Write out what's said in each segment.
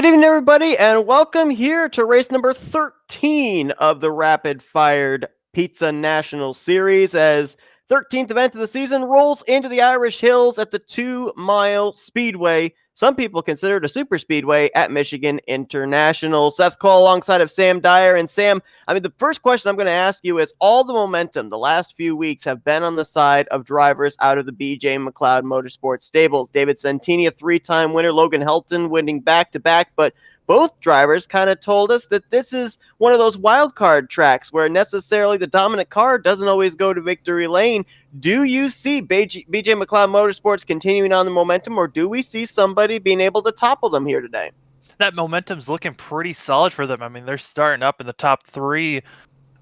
Good evening, everybody, and welcome here to race number 13 of the Rapid Fired Pizza National Series as 13th event of the season rolls into the Irish Hills at the 2-mile speedway. Some people consider it a super speedway at Michigan International. Seth Cole alongside of Sam Dyer. And Sam, the first question I'm going to ask you is all the momentum the last few weeks have been on the side of drivers out of the BJ McLeod Motorsports stables. David Santini, a three-time winner, Logan Helton winning back-to-back, but both drivers kind of told us that this is one of those wild card tracks where necessarily the dominant car doesn't always go to victory lane. Do you see BJ McLeod Motorsports continuing on the momentum, or do we see somebody being able to topple them here today? That momentum's looking pretty solid for them. I mean, they're starting up in the top three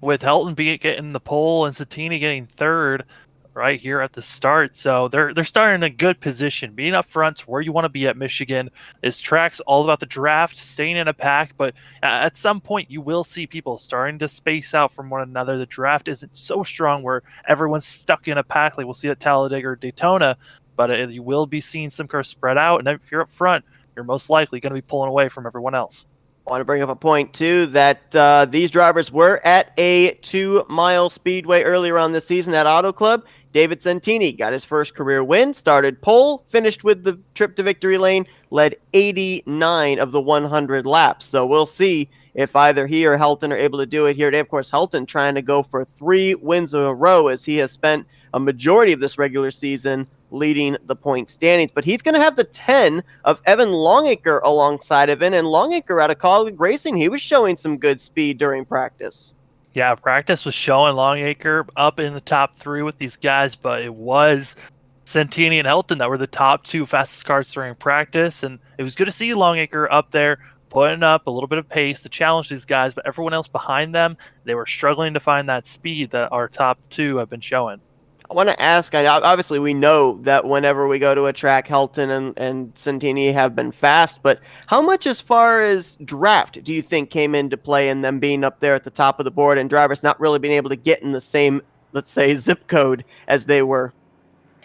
with Helton getting the pole and Santini getting third right here at the start. So they're starting in a good position. Being up front's where you want to be at Michigan. This track's all about the draft, staying in a pack, but at some point you will see people starting to space out from one another. The draft isn't so strong where everyone's stuck in a pack like we'll see at Talladega or Daytona, but you will be seeing some cars spread out, and if you're up front, you're most likely going to be pulling away from everyone else. I want to bring up a point, too, that these drivers were at a 2-mile speedway earlier on this season at Auto Club. David Santini got his first career win, started pole, finished with the trip to victory lane, led 89 of the 100 laps. So we'll see if either he or Helton are able to do it here today. Of course, Helton trying to go for 3 wins in a row as he has spent a majority of this regular season leading the point standings. But he's going to have the 10 of Evan Longacre alongside of him. And Longacre out of Colleague Racing, he was showing some good speed during practice. Yeah, practice was showing Longacre up in the top 3 with these guys, but it was Santini and Helton that were the top 2 fastest cars during practice. And it was good to see Longacre up there putting up a little bit of pace to challenge these guys, but everyone else behind them, they were struggling to find that speed that our top 2 have been showing. I want to ask, obviously we know that whenever we go to a track, Helton and Santini have been fast, but how much as far as draft do you think came into play in them being up there at the top of the board and drivers not really being able to get in the same, let's say, zip code as they were?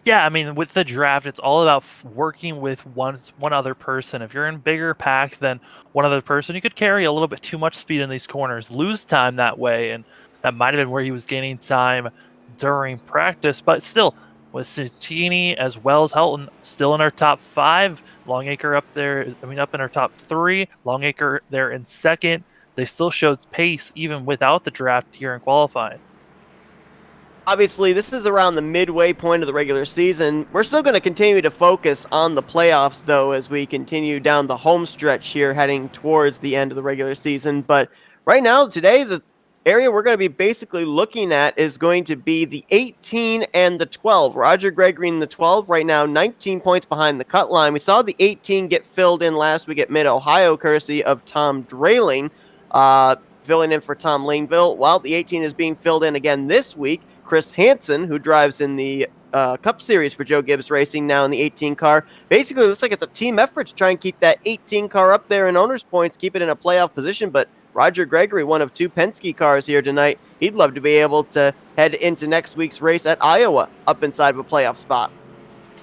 Yeah, I mean, with the draft, it's all about working with one other person. If you're in bigger pack than one other person, you could carry a little bit too much speed in these corners, lose time that way, and that might have been where he was gaining time during practice. But still, with Santini as well as Helton still in our top 5, Longacre up there, up in our top 3, Longacre there in second, they still showed pace even without the draft here in qualifying. Obviously, this is around the midway point of the regular season. We're still going to continue to focus on the playoffs, though, as we continue down the home stretch here, heading towards the end of the regular season. But right now, today, the area we're going to be basically looking at is going to be the 18 and the 12. Roger Gregory in the 12 right now, 19 points behind the cut line. We saw the 18 get filled in last week at Mid-Ohio, courtesy of Tom Drayling, filling in for Tom Langeville. While the 18 is being filled in again this week, Chris Hansen, who drives in the Cup Series for Joe Gibbs Racing, now in the 18 car. Basically, it looks like it's a team effort to try and keep that 18 car up there in owner's points, keep it in a playoff position. But Roger Gregory, one of 2 Penske cars here tonight, he'd love to be able to head into next week's race at Iowa up inside of a playoff spot.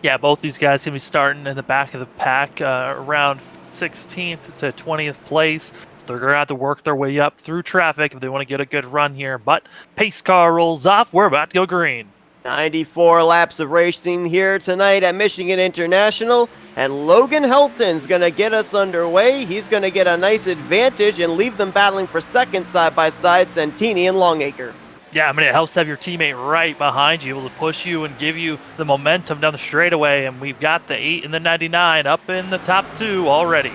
Yeah, both these guys can be starting in the back of the pack around 16th to 20th place. So they're going to have to work their way up through traffic if they want to get a good run here. But pace car rolls off. We're about to go green. 94 laps of racing here tonight at Michigan International, and Logan Helton's going to get us underway. He's going to get a nice advantage and leave them battling for second side by side, Santini and Longacre. Yeah, it helps to have your teammate right behind you, able to push you and give you the momentum down the straightaway, and we've got the 8 and the 99 up in the top 2 already.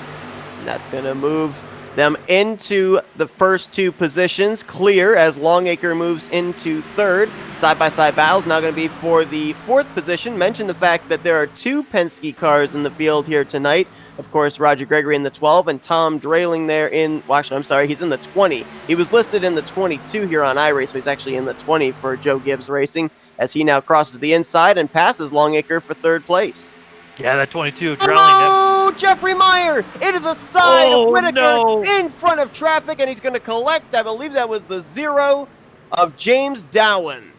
And that's going to move them into the first 2 positions clear as Longacre moves into third. Side-by-side battles now going to be for the 4th position. Mention the fact that there are 2 Penske cars in the field here tonight. Of course, Roger Gregory in the 12 and Tom Drayling there in, well, actually, I'm sorry, he's in the 20. He was listed in the 22 here on iRace, but he's actually in the 20 for Joe Gibbs Racing as he now crosses the inside and passes Longacre for 3rd place. Yeah, that 22 Drayling. Oh, Jeffrey Meyer into the side of Whitaker in front of traffic, and he's going to collect, I believe that was the 0 of James Dowen.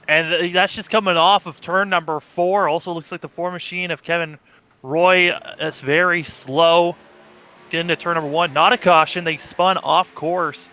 And that's just coming off of turn number 4. Also looks like the 4 machine of Kevin Roy is very slow. get into turn number 1. Not a caution. They spun off course.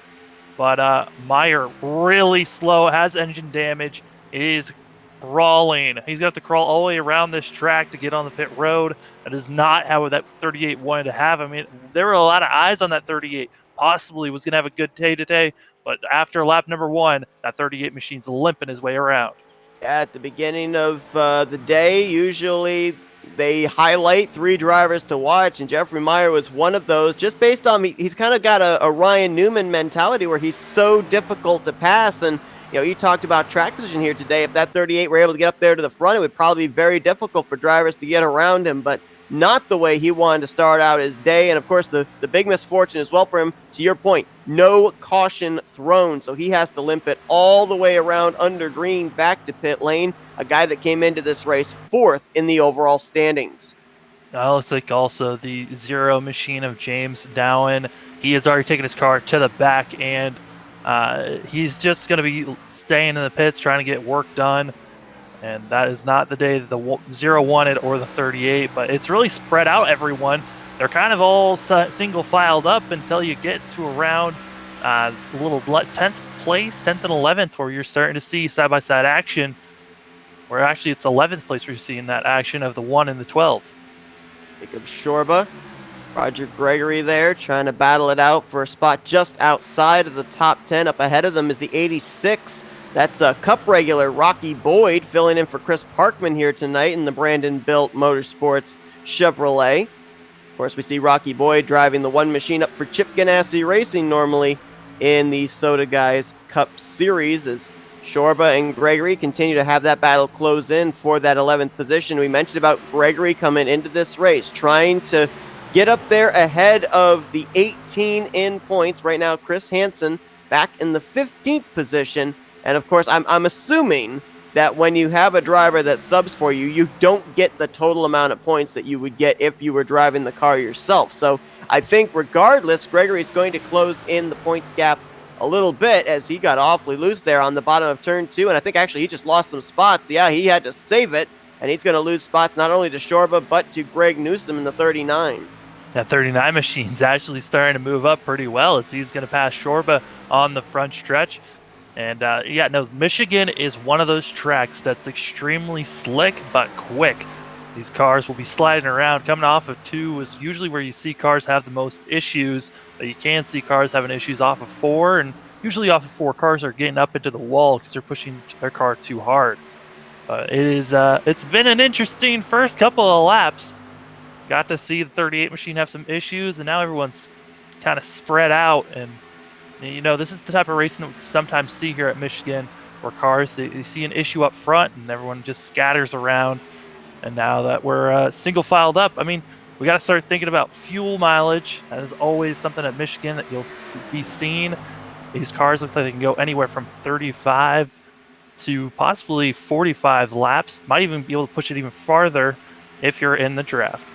But Meyer really slow, has engine damage, is crawling. He's got to crawl all the way around this track to get on the pit road. That is not how that 38 wanted to have. I mean, there were a lot of eyes on that 38. Possibly was going to have a good day today, but after lap number 1, that 38 machine's limping his way around. At the beginning of the day, usually they highlight 3 drivers to watch, and Jeffrey Meyer was one of those, just based on he's kind of got a Ryan Newman mentality where he's so difficult to pass. And you talked about track position here today. If that 38 were able to get up there to the front, it would probably be very difficult for drivers to get around him, but not the way he wanted to start out his day. And of course, the big misfortune as well for him, to your point, no caution thrown, so he has to limp it all the way around under green back to pit lane, a guy that came into this race 4th in the overall standings. Looks like also the 0 machine of James Dowen. He has already taken his car to the back, and he's just going to be staying in the pits trying to get work done. And that is not the day that the 0 wanted, or the 38, but it's really spread out, everyone. They're kind of all single filed up until you get to around a little 10th place, 10th and 11th, where you're starting to see side-by-side action, where actually it's 11th place where you're seeing that action of the 1 and the 12. Jacob Shorba, Roger Gregory there trying to battle it out for a spot just outside of the top 10. Up ahead of them is the 86. That's a Cup regular Rocky Boyd filling in for Chris Parkman here tonight in the Brandon-built Motorsports Chevrolet. Of course, we see Rocky Boyd driving the 1 machine up for Chip Ganassi Racing normally in the Soda Guys Cup Series, as Shorba and Gregory continue to have that battle close in for that 11th position. We mentioned about Gregory coming into this race, trying to get up there ahead of the 18 in points. Right now, Chris Hansen back in the 15th position. And of course, I'm assuming that when you have a driver that subs for you, you don't get the total amount of points that you would get if you were driving the car yourself. So I think regardless, Gregory's going to close in the points gap a little bit, as he got awfully loose there on the bottom of turn 2. And I think actually he just lost some spots. Yeah, he had to save it, and he's going to lose spots not only to Shorba, but to Greg Newsome in the 39. That 39 machine's actually starting to move up pretty well, as he's going to pass Shorba on the front stretch. And Michigan is one of those tracks that's extremely slick but quick. These cars will be sliding around. Coming off of 2 is usually where you see cars have the most issues, but you can see cars having issues off of 4, and usually off of 4, cars are getting up into the wall because they're pushing their car too hard. It's been an interesting first couple of laps. Got to see the 38 machine have some issues, and now everyone's kind of spread out. And this is the type of racing that we sometimes see here at Michigan, where cars, they see an issue up front and everyone just scatters around. And now that we're single filed up, I mean, we got to start thinking about fuel mileage. That is always something at Michigan that you'll be seeing. These cars look like they can go anywhere from 35 to possibly 45 laps. Might even be able to push it even farther if you're in the draft.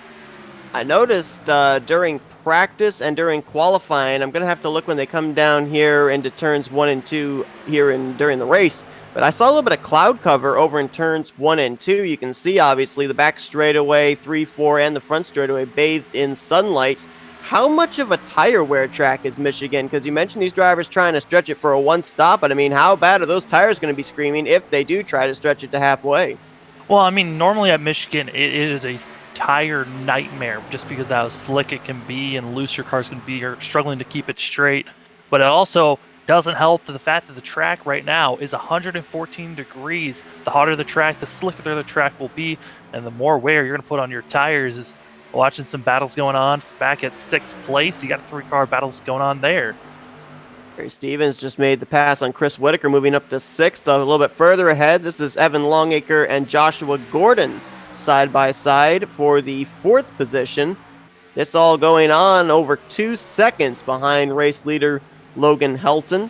I noticed during practice and during qualifying, I'm going to have to look when they come down here into turns 1 and 2 here during the race, but I saw a little bit of cloud cover over in turns 1 and 2. You can see, obviously, the back straightaway, 3, 4, and the front straightaway bathed in sunlight. How much of a tire wear track is Michigan? Because you mentioned these drivers trying to stretch it for a 1 stop, but I mean, how bad are those tires going to be screaming if they do try to stretch it to halfway? Well, I mean, normally at Michigan, it is a tire nightmare just because of how slick it can be and loose your car's going to be. You're struggling to keep it straight. But it also doesn't help the fact that the track right now is 114 degrees. The hotter the track, the slicker the track will be, and the more wear you're going to put on your tires. Is watching some battles going on back at 6th place. You got 3-car battles going on there. Gary Stevens just made the pass on Chris Whitaker, moving up to 6th. A little bit further ahead, this is Evan Longacre and Joshua Gordon side by side for the 4th position. This all going on over 2 seconds behind race leader Logan Helton,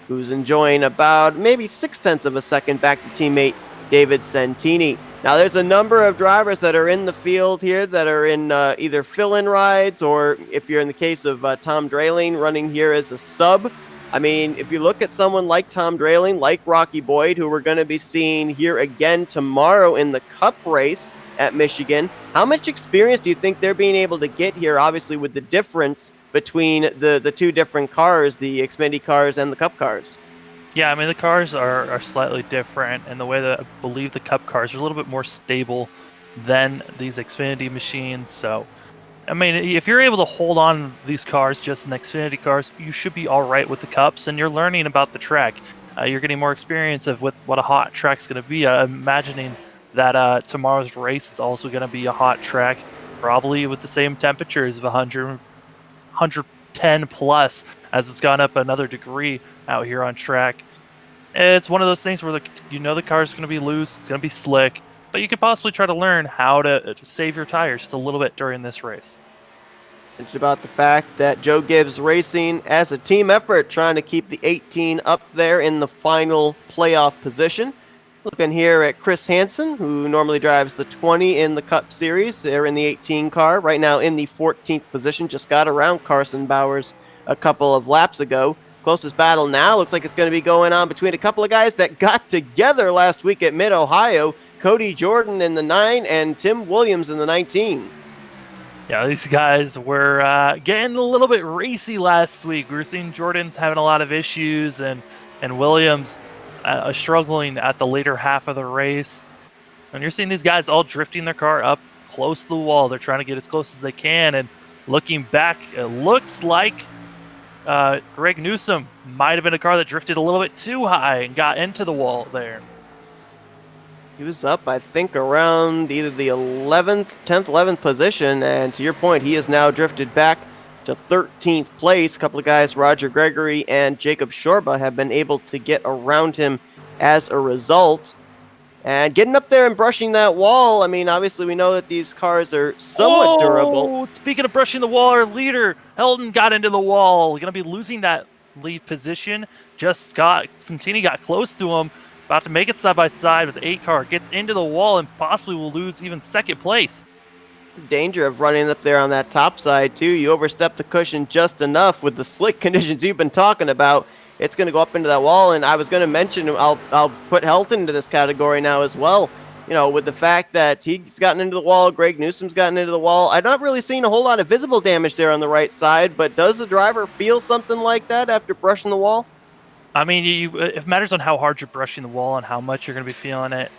who's enjoying about maybe 0.6 of a second back to teammate David Santini. Now, there's a number of drivers that are in the field here that are in either fill-in rides, or if you're in the case of Tom Draling running here as a sub. I mean, if you look at someone like Tom Draling, like Rocky Boyd, who we're going to be seeing here again tomorrow in the Cup race, at Michigan. How much experience do you think they're being able to get here, obviously, with the difference between the two different cars, the Xfinity cars and the Cup cars? Yeah, I mean the cars are slightly different, and the way that I believe the Cup cars are a little bit more stable than these Xfinity machines. So, I mean, if you're able to hold on to these cars just in Xfinity cars, you should be all right with the Cups, and you're learning about the track. You're getting more experience of with what a hot track's going to be. I'm imagining that tomorrow's race is also going to be a hot track, probably with the same temperatures of 100, 110 plus, as it's gone up another degree out here on track. It's one of those things where the car is going to be loose, it's going to be slick, but you could possibly try to learn how to save your tires just a little bit during this race. It's about the fact that Joe Gibbs Racing, as a team effort, trying to keep the 18 up there in the final playoff position. Looking here at Chris Hansen, who normally drives the 20 in the Cup Series. They're in the 18 car, right now in the 14th position. Just got around Carson Bowers a couple of laps ago. Closest battle now looks like it's going to be going on between a couple of guys that got together last week at Mid-Ohio. Cody Jordan in the 9 and Tim Williams in the 19. Yeah, these guys were getting a little bit racy last week. We were seeing Jordan's having a lot of issues, and Williams struggling at the later half of the race. And you're seeing these guys all drifting their car up close to the wall. They're trying to get as close as they can. And looking back, it looks like Greg Newsome might have been a car that drifted a little bit too high and got into the wall there. He was up, I think, around either the 10th, 11th position, and to your point, he has now drifted back to 13th place. A couple of guys, Roger Gregory and Jacob Shorba, have been able to get around him as a result. And getting up there and brushing that wall, I mean, obviously we know that these cars are somewhat durable. Speaking of brushing the wall, our leader, Helton, got into the wall. Going to be losing that lead position. Santini got close to him. About to make it side by side with the 8 car. Gets into the wall and possibly will lose even second place. It's a danger of running up there on that top side, too. You overstep the cushion just enough with the slick conditions you've been talking about. It's going to go up into that wall, and I was going to mention, I'll put Helton into this category now as well. You know, with the fact that he's gotten into the wall, Greg Newsome's gotten into the wall. I've not really seen a whole lot of visible damage there on the right side, but does the driver feel something like that after brushing the wall? I mean, it matters on how hard you're brushing the wall and how much you're going to be feeling it.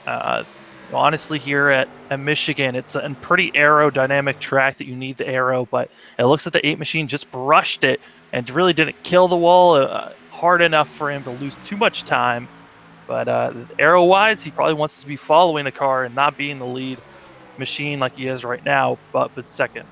Honestly, here at Michigan, it's a pretty aerodynamic track that you need the aero, but it looks like the 8 machine just brushed it and really didn't kill the wall hard enough for him to lose too much time. But aero-wise, he probably wants to be following the car and not being the lead machine like he is right now, but second.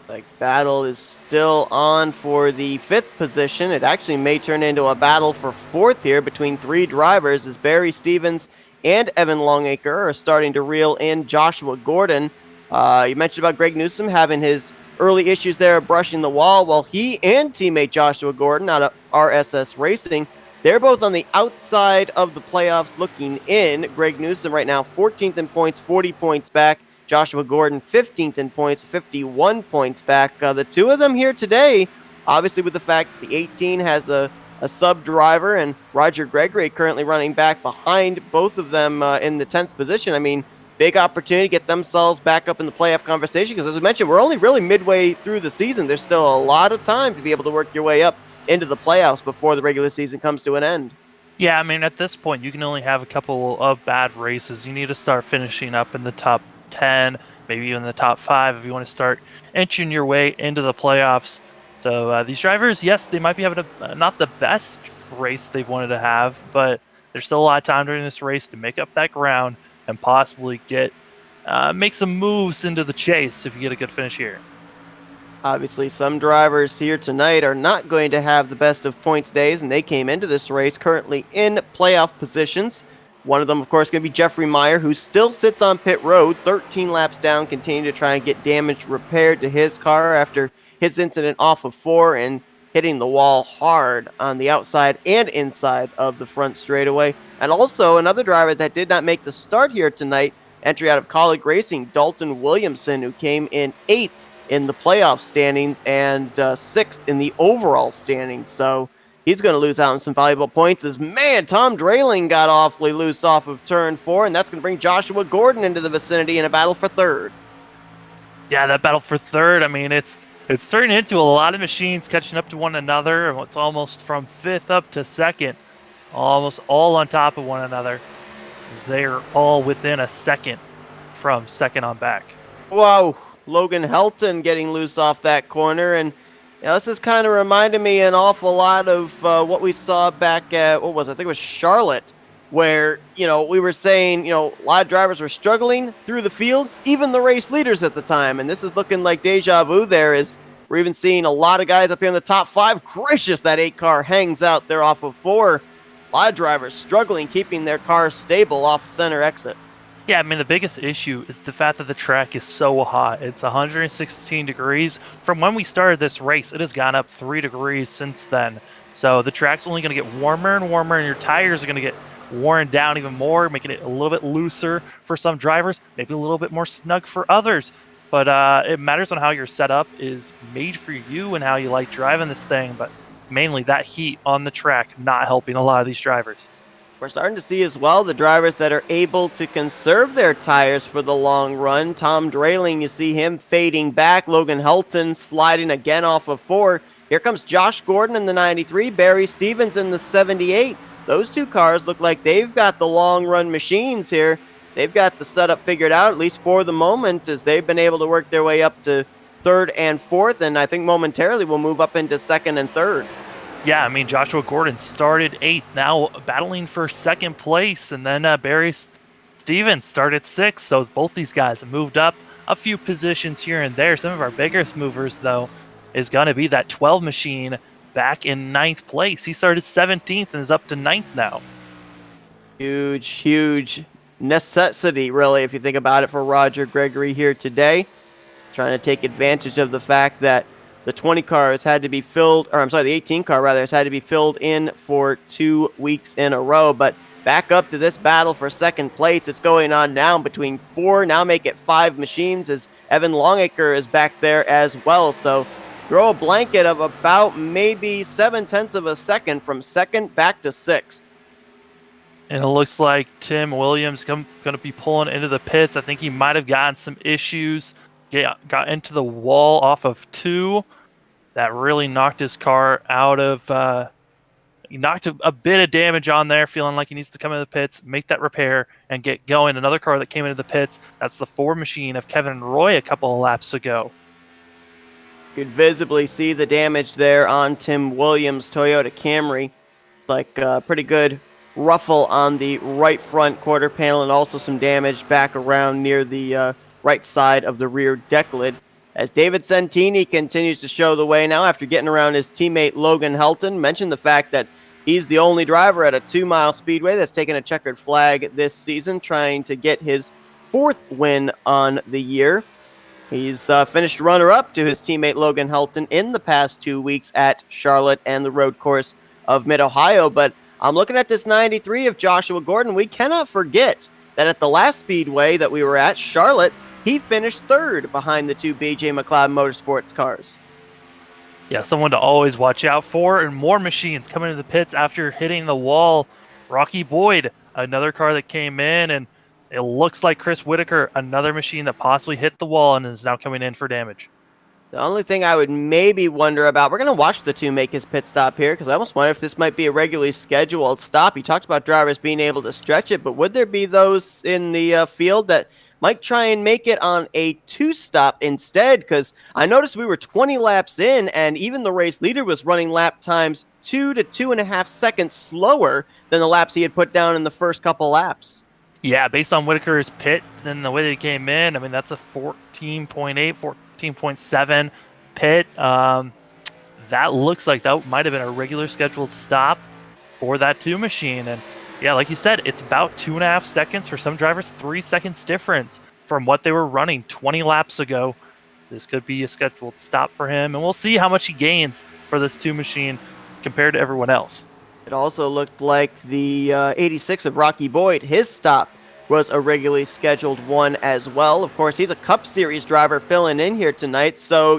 Like, battle is still on for the 5th position. It actually may turn into a battle for 4th here between 3 drivers as Barry Stevens and Evan Longacre are starting to reel in Joshua Gordon. You mentioned about Greg Newsome having his early issues there brushing the wall. Well, he and teammate Joshua Gordon out of RSS Racing, they're both on the outside of the playoffs looking in. Greg Newsome right now 14th in points, 40 points back. Joshua Gordon 15th in points, 51 points back. The two of them here today, obviously with the fact that the 18 has a sub driver and Roger Gregory currently running back behind both of them in the 10th position. I mean, big opportunity to get themselves back up in the playoff conversation because, as I mentioned, we're only really midway through the season. There's still a lot of time to be able to work your way up into the playoffs before the regular season comes to an end. Yeah, I mean, at this point, you can only have a couple of bad races. You need to start finishing up in the top 10, maybe even the top 5 if you want to start inching your way into the playoffs. So these drivers, yes, they might be having not the best race they've wanted to have, but there's still a lot of time during this race to make up that ground and possibly make some moves into the chase if you get a good finish here. Obviously, some drivers here tonight are not going to have the best of points days, and they came into this race currently in playoff positions. One of them, of course, going to be Jeffrey Meyer, who still sits on pit road, 13 laps down, continuing to try and get damage repaired to his car after his incident off of 4 and hitting the wall hard on the outside and inside of the front straightaway. And also another driver that did not make the start here tonight, entry out of Colleague Racing, Dalton Williamson, who came in 8th in the playoff standings and 6th in the overall standings. So he's going to lose out on some valuable points as, man, Tom Drayling got awfully loose off of turn 4, and that's going to bring Joshua Gordon into the vicinity in a battle for third. Yeah, that battle for third, I mean, it's turning into a lot of machines catching up to one another. It's almost from 5th up to 2nd, almost all on top of one another. They're all within a second from 2nd on back. Wow, Logan Helton getting loose off that corner, and this is kind of reminding me an awful lot of what we saw back at, I think it was Charlotte, where, we were saying, a lot of drivers were struggling through the field, even the race leaders at the time. And this is looking like deja vu there, as we're even seeing a lot of guys up here in the top 5. Gracious, that 8 car hangs out there off of 4. A lot of drivers struggling keeping their cars stable off center exit. Yeah, I mean, the biggest issue is the fact that the track is so hot. It's 116 degrees. From when we started this race, it has gone up 3 degrees since then. So the track's only going to get warmer and warmer, and your tires are going to get worn down even more, making it a little bit looser for some drivers, maybe a little bit more snug for others. But it matters on how your setup is made for you and how you like driving this thing. But mainly that heat on the track not helping a lot of these drivers. We're starting to see as well the drivers that are able to conserve their tires for the long run. Tom Drayling, you see him fading back. Logan Helton sliding again off of 4. Here comes Josh Gordon in the 93, Barry Stevens in the 78. Those 2 cars look like they've got the long run machines here. They've got the setup figured out, at least for the moment, as they've been able to work their way up to 3rd and 4th, and I think momentarily will move up into 2nd and 3rd. Yeah, I mean, Joshua Gordon started 8th, now battling for 2nd place, and then Barry Stevens started 6th, so both these guys have moved up a few positions here and there. Some of our biggest movers, though, is going to be that 12 machine back in 9th place. He started 17th and is up to 9th now. Huge necessity, really, if you think about it, for Roger Gregory here today. Trying to take advantage of the fact that the 20 car has had to be filled, the 18 car rather, has had to be filled in for 2 weeks in a row. But back up to this battle for 2nd place. It's going on now between 4, now make it 5 machines, as Evan Longacre is back there as well. So throw a blanket of about maybe 0.7 of a second from 2nd back to 6th. And it looks like Tim Williams going to be pulling into the pits. I think he might have gotten some issues. Got into the wall off of 2. That really knocked his car out of... he knocked a bit of damage on there, feeling like he needs to come into the pits, make that repair, and get going. Another car that came into the pits, that's the 4 machine of Kevin Roy a couple of laps ago. You could visibly see the damage there on Tim Williams' Toyota Camry. Like a pretty good ruffle on the right front quarter panel, and also some damage back around near the right side of the rear deck lid. As David Santini continues to show the way now after getting around his teammate Logan Helton. Mentioned the fact that he's the only driver at a 2-mile speedway that's taken a checkered flag this season, trying to get his 4th win on the year. He's finished runner-up to his teammate Logan Helton in the past 2 weeks at Charlotte and the road course of Mid-Ohio. But I'm looking at this 93 of Joshua Gordon. We cannot forget that at the last speedway that we were at, Charlotte, he finished 3rd behind the 2 BJ McLeod Motorsports cars. Yeah, someone to always watch out for. And more machines coming into the pits after hitting the wall. Rocky Boyd, another car that came in, and it looks like Chris Whitaker, another machine that possibly hit the wall and is now coming in for damage. The only thing I would maybe wonder about, we're going to watch the 2 make his pit stop here, because I almost wonder if this might be a regularly scheduled stop. You talked about drivers being able to stretch it, but would there be those in the field that might try and make it on a 2-stop instead? Because I noticed we were 20 laps in, and even the race leader was running lap times 2 to 2.5 seconds slower than the laps he had put down in the first couple laps. Yeah, based on Whitaker's pit and the way that he came in, I mean, that's a 14.8, 14.7 pit. That looks like that might have been a regular scheduled stop for that 2 machine. And yeah, like you said, it's about 2.5 seconds for some drivers, 3 seconds difference from what they were running 20 laps ago. This could be a scheduled stop for him, and we'll see how much he gains for this 2 machine compared to everyone else. It also looked like the 86 of Rocky Boyd, his stop was a regularly scheduled one as well. Of course, he's a Cup Series driver filling in here tonight, so,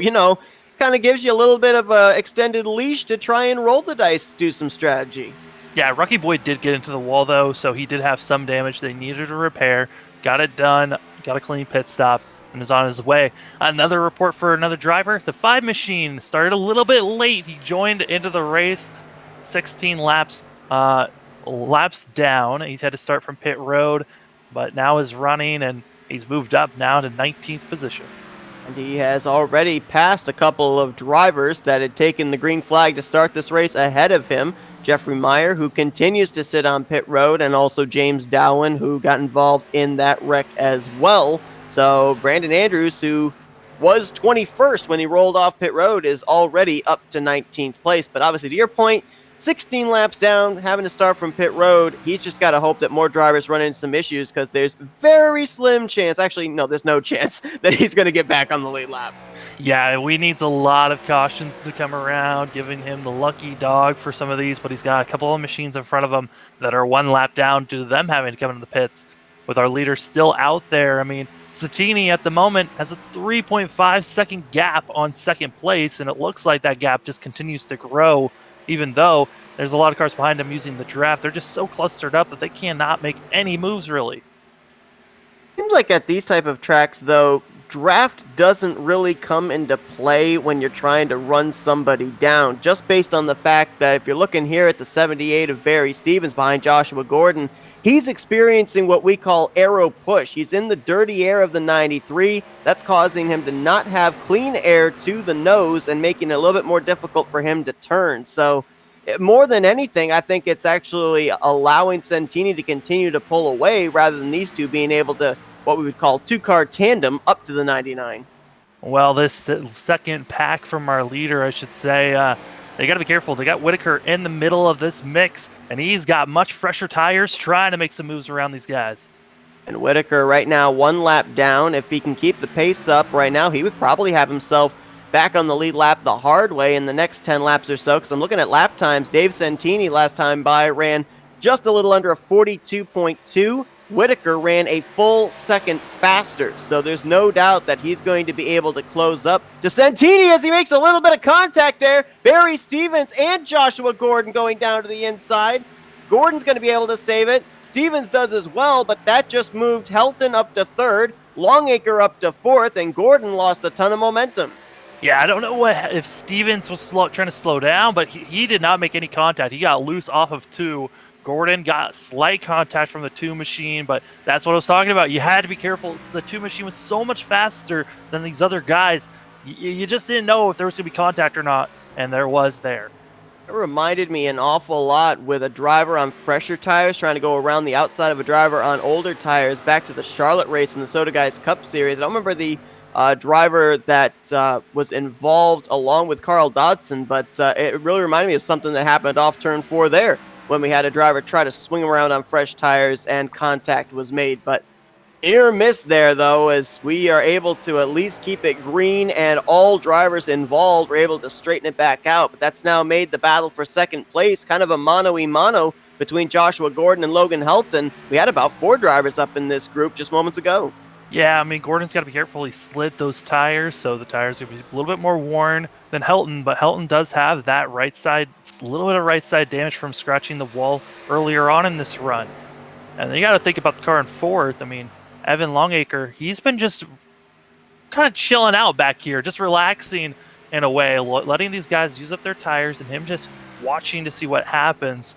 kind of gives you a little bit of a extended leash to try and roll the dice, do some strategy. Yeah, Rocky Boy did get into the wall, though, so he did have some damage they needed to repair. Got it done, got a clean pit stop, and is on his way. Another report for another driver. The 5 machine started a little bit late. He joined into the race 16 laps down. He's had to start from pit road, but now is running, and he's moved up now to 19th position. And he has already passed a couple of drivers that had taken the green flag to start this race ahead of him. Jeffrey Meyer, who continues to sit on pit road, and also James Dowen, who got involved in that wreck as well. So Brandon Andrews, who was 21st when he rolled off pit road, is already up to 19th place. But obviously, to your point, 16 laps down, having to start from pit road. He's just got to hope that more drivers run into some issues, because there's very slim chance, actually, no, there's no chance that he's going to get back on the lead lap. Yeah, we need a lot of cautions to come around, giving him the lucky dog for some of these, but he's got a couple of machines in front of him that are 1 lap down due to them having to come into the pits. With our leader still out there, I mean, Satini at the moment has a 3.5 second gap on second place, and it looks like that gap just continues to grow, even though there's a lot of cars behind him using the draft. They're just so clustered up that they cannot make any moves, really. Seems like at these type of tracks, though, draft doesn't really come into play when you're trying to run somebody down, just based on the fact that if you're looking here at the 78 of Barry Stevens behind Joshua Gordon, he's experiencing what we call aero push. He's in the dirty air of the 93. That's causing him to not have clean air to the nose and making it a little bit more difficult for him to turn. So more than anything, I think it's actually allowing Santini to continue to pull away rather than these two being able to, what we would call, 2-car tandem up to the 99. Well, this second pack from our leader, I should say, they got to be careful. They got Whitaker in the middle of this mix, and he's got much fresher tires trying to make some moves around these guys. And Whitaker right now 1 lap down. If he can keep the pace up right now, he would probably have himself back on the lead lap the hard way in the next 10 laps or so, because I'm looking at lap times. Dave Santini last time by ran just a little under a 42.2. Whitaker ran a full second faster, so there's no doubt that he's going to be able to close up to Santini as he makes a little bit of contact there. Barry Stevens and Joshua Gordon going down to the inside. Gordon's going to be able to save it. Stevens does as well, but that just moved Helton up to 3rd, Longacre up to 4th, and Gordon lost a ton of momentum. Yeah, I don't know if Stevens was trying to slow down, but he did not make any contact. He got loose off of 2. Gordon got slight contact from the 2 machine, but that's what I was talking about. You had to be careful. The 2 machine was so much faster than these other guys. You just didn't know if there was going to be contact or not, and there was there. It reminded me an awful lot with a driver on fresher tires trying to go around the outside of a driver on older tires back to the Charlotte race in the Soda Guys Cup Series. I don't remember the driver that was involved along with Carl Dodson, but it really reminded me of something that happened off turn 4 there, when we had a driver try to swing around on fresh tires and contact was made. But near miss there, though, as we are able to at least keep it green, and all drivers involved were able to straighten it back out. But that's now made the battle for second place kind of a mano-a-mano between Joshua Gordon and Logan Helton. We had about 4 drivers up in this group just moments ago. Yeah, I mean, Gordon's got to be careful. He slid those tires, so the tires are going to be a little bit more worn than Helton, but Helton does have that right side, a little bit of right side damage from scratching the wall earlier on in this run. And then you got to think about the car in 4th. I mean, Evan Longacre, he's been just kind of chilling out back here, just relaxing in a way, letting these guys use up their tires and him just watching to see what happens.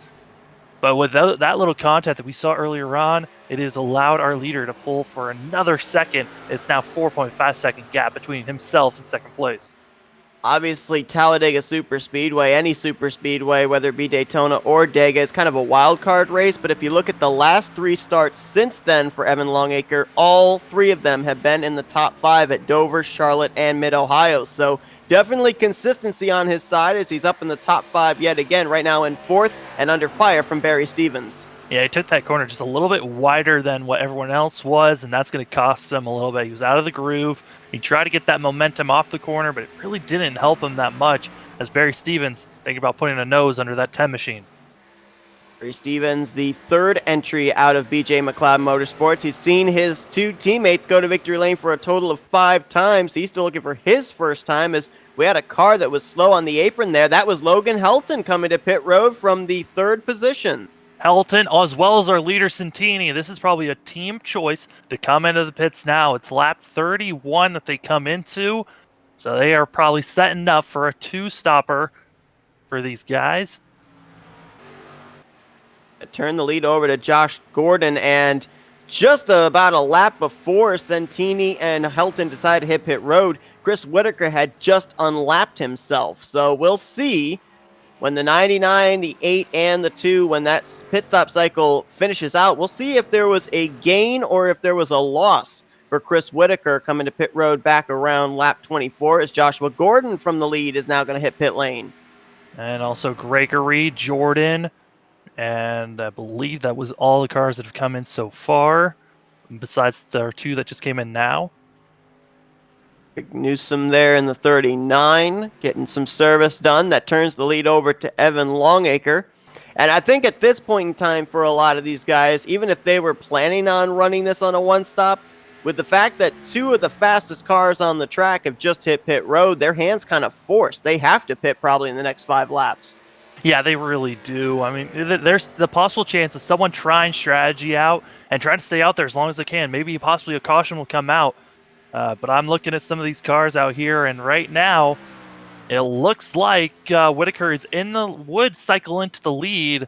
But with that little contact that we saw earlier on, it has allowed our leader to pull for another second. It's now 4.5 second gap between himself and second place. Obviously, Talladega Superspeedway, any superspeedway, whether it be Daytona or Dega, is kind of a wild card race. But if you look at the last 3 starts since then for Evan Longacre, all 3 of them have been in the top 5 at Dover, Charlotte, and Mid-Ohio. So definitely consistency on his side as he's up in the top 5 yet again, right now in 4th and under fire from Barry Stevens. Yeah, he took that corner just a little bit wider than what everyone else was, and that's going to cost him a little bit. He was out of the groove. He tried to get that momentum off the corner, but it really didn't help him that much as Barry Stevens thinking about putting a nose under that 10 machine. Barry Stevens, the 3rd entry out of BJ McLeod Motorsports. He's seen his 2 teammates go to victory lane for a total of 5 times. He's still looking for his first time as we had a car that was slow on the apron there. That was Logan Helton coming to pit road from the 3rd position. Helton, as well as our leader Santini. This is probably a team choice to come into the pits now. It's lap 31 that they come into, so they are probably setting up for a 2-stopper for these guys. Turn the lead over to Josh Gordon, and just about a lap before Santini and Helton decided to hit pit road, Chris Whitaker had just unlapped himself. So we'll see when the 99, the 8, and the 2, when that pit stop cycle finishes out, we'll see if there was a gain or if there was a loss for Chris Whitaker coming to pit road back around lap 24, as Joshua Gordon from the lead is now going to hit pit lane. And also Gregory, Jordan, and I believe that was all the cars that have come in so far, besides the 2 that just came in now. Newsome there in the 39, getting some service done. That turns the lead over to Evan Longacre. And I think at this point in time for a lot of these guys, even if they were planning on running this on a one-stop, with the fact that 2 of the fastest cars on the track have just hit pit road, their hands kind of forced. They have to pit probably in the next 5 laps. Yeah, they really do. I mean, there's the possible chance of someone trying strategy out and trying to stay out there as long as they can. Maybe possibly a caution will come out. But I'm looking at some of these cars out here, and right now, it looks like Whitaker would cycle into the lead,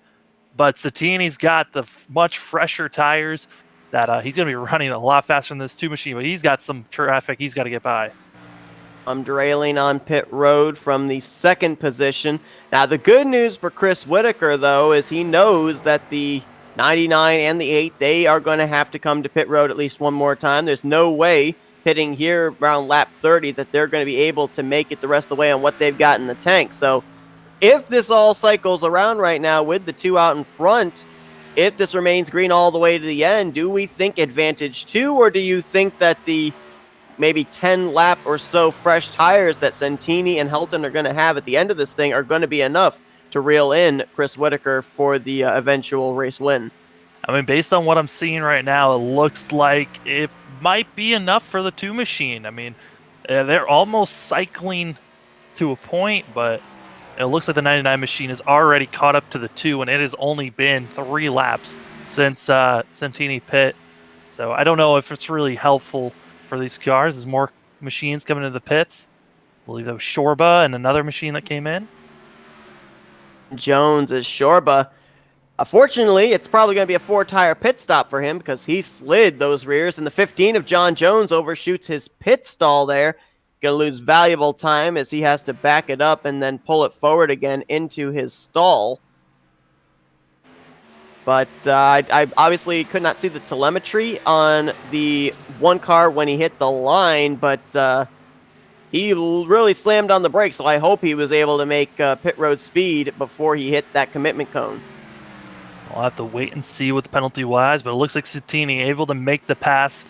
but Satini's got the much fresher tires that he's going to be running a lot faster than this 2 machine, but he's got some traffic he's got to get by. I'm derailing on pit road from the 2nd position. Now, the good news for Chris Whitaker, though, is he knows that the 99 and the 8, they are going to have to come to pit road at least one more time. There's no way pitting here around lap 30 that they're going to be able to make it the rest of the way on what they've got in the tank. So if this all cycles around right now with the 2 out in front, if this remains green all the way to the end, do we think advantage 2, or do you think that the maybe 10 lap or so fresh tires that Santini and Helton are going to have at the end of this thing are going to be enough to reel in Chris Whitaker for the eventual race win? I mean, based on what I'm seeing right now, it looks like it might be enough for the 2 machine. I mean, they're almost cycling to a point, but it looks like the 99 machine is already caught up to the 2, and it has only been 3 laps since Santini pit. So I don't know if it's really helpful for these cars. There's more machines coming into the pits. I believe that was Shorba and another machine that came in. Jones is Shorba. Fortunately, it's probably going to be a 4-tire pit stop for him because he slid those rears, and the 15 of John Jones overshoots his pit stall there. Going to lose valuable time as he has to back it up and then pull it forward again into his stall. But I obviously could not see the telemetry on the 1 car when he hit the line, but he really slammed on the brakes, so I hope he was able to make pit road speed before he hit that commitment cone. We'll have to wait and see what the penalty was, but it looks like Santini able to make the pass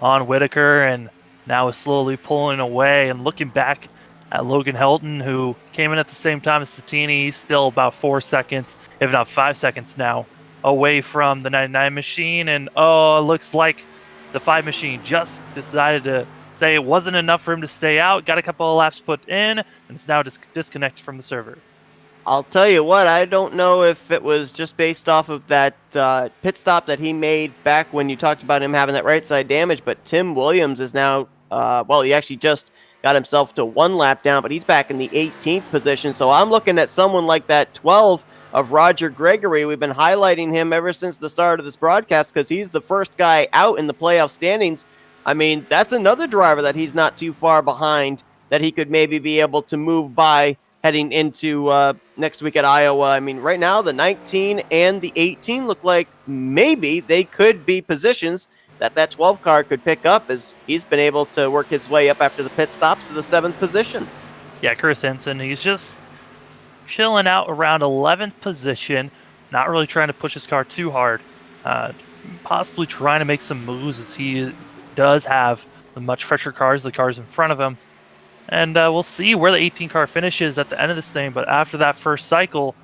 on Whitaker, and now is slowly pulling away and looking back at Logan Helton, who came in at the same time as Santini. He's still about 4 seconds, if not 5 seconds now, away from the 99 machine. And it looks like the 5 machine just decided to say it wasn't enough for him to stay out, got a couple of laps put in, and it's now disconnected from the server. I'll tell you what, I don't know if it was just based off of that pit stop that he made back when you talked about him having that right side damage, but Tim Williams is now, he actually just got himself to 1 lap down, but he's back in the 18th position. So I'm looking at someone like that 12 of Roger Gregory. We've been highlighting him ever since the start of this broadcast because he's the first guy out in the playoff standings. I mean, that's another driver that he's not too far behind that he could maybe be able to move by heading into next week at Iowa. I mean, right now, the 19 and the 18 look like maybe they could be positions that 12 car could pick up, as he's been able to work his way up after the pit stops to the 7th position. Yeah, Chris Henson, he's just chilling out around 11th position, not really trying to push his car too hard, possibly trying to make some moves as he does have the much fresher cars, the cars in front of him. And we'll see where the 18 car finishes at the end of this thing. But after that first cycle,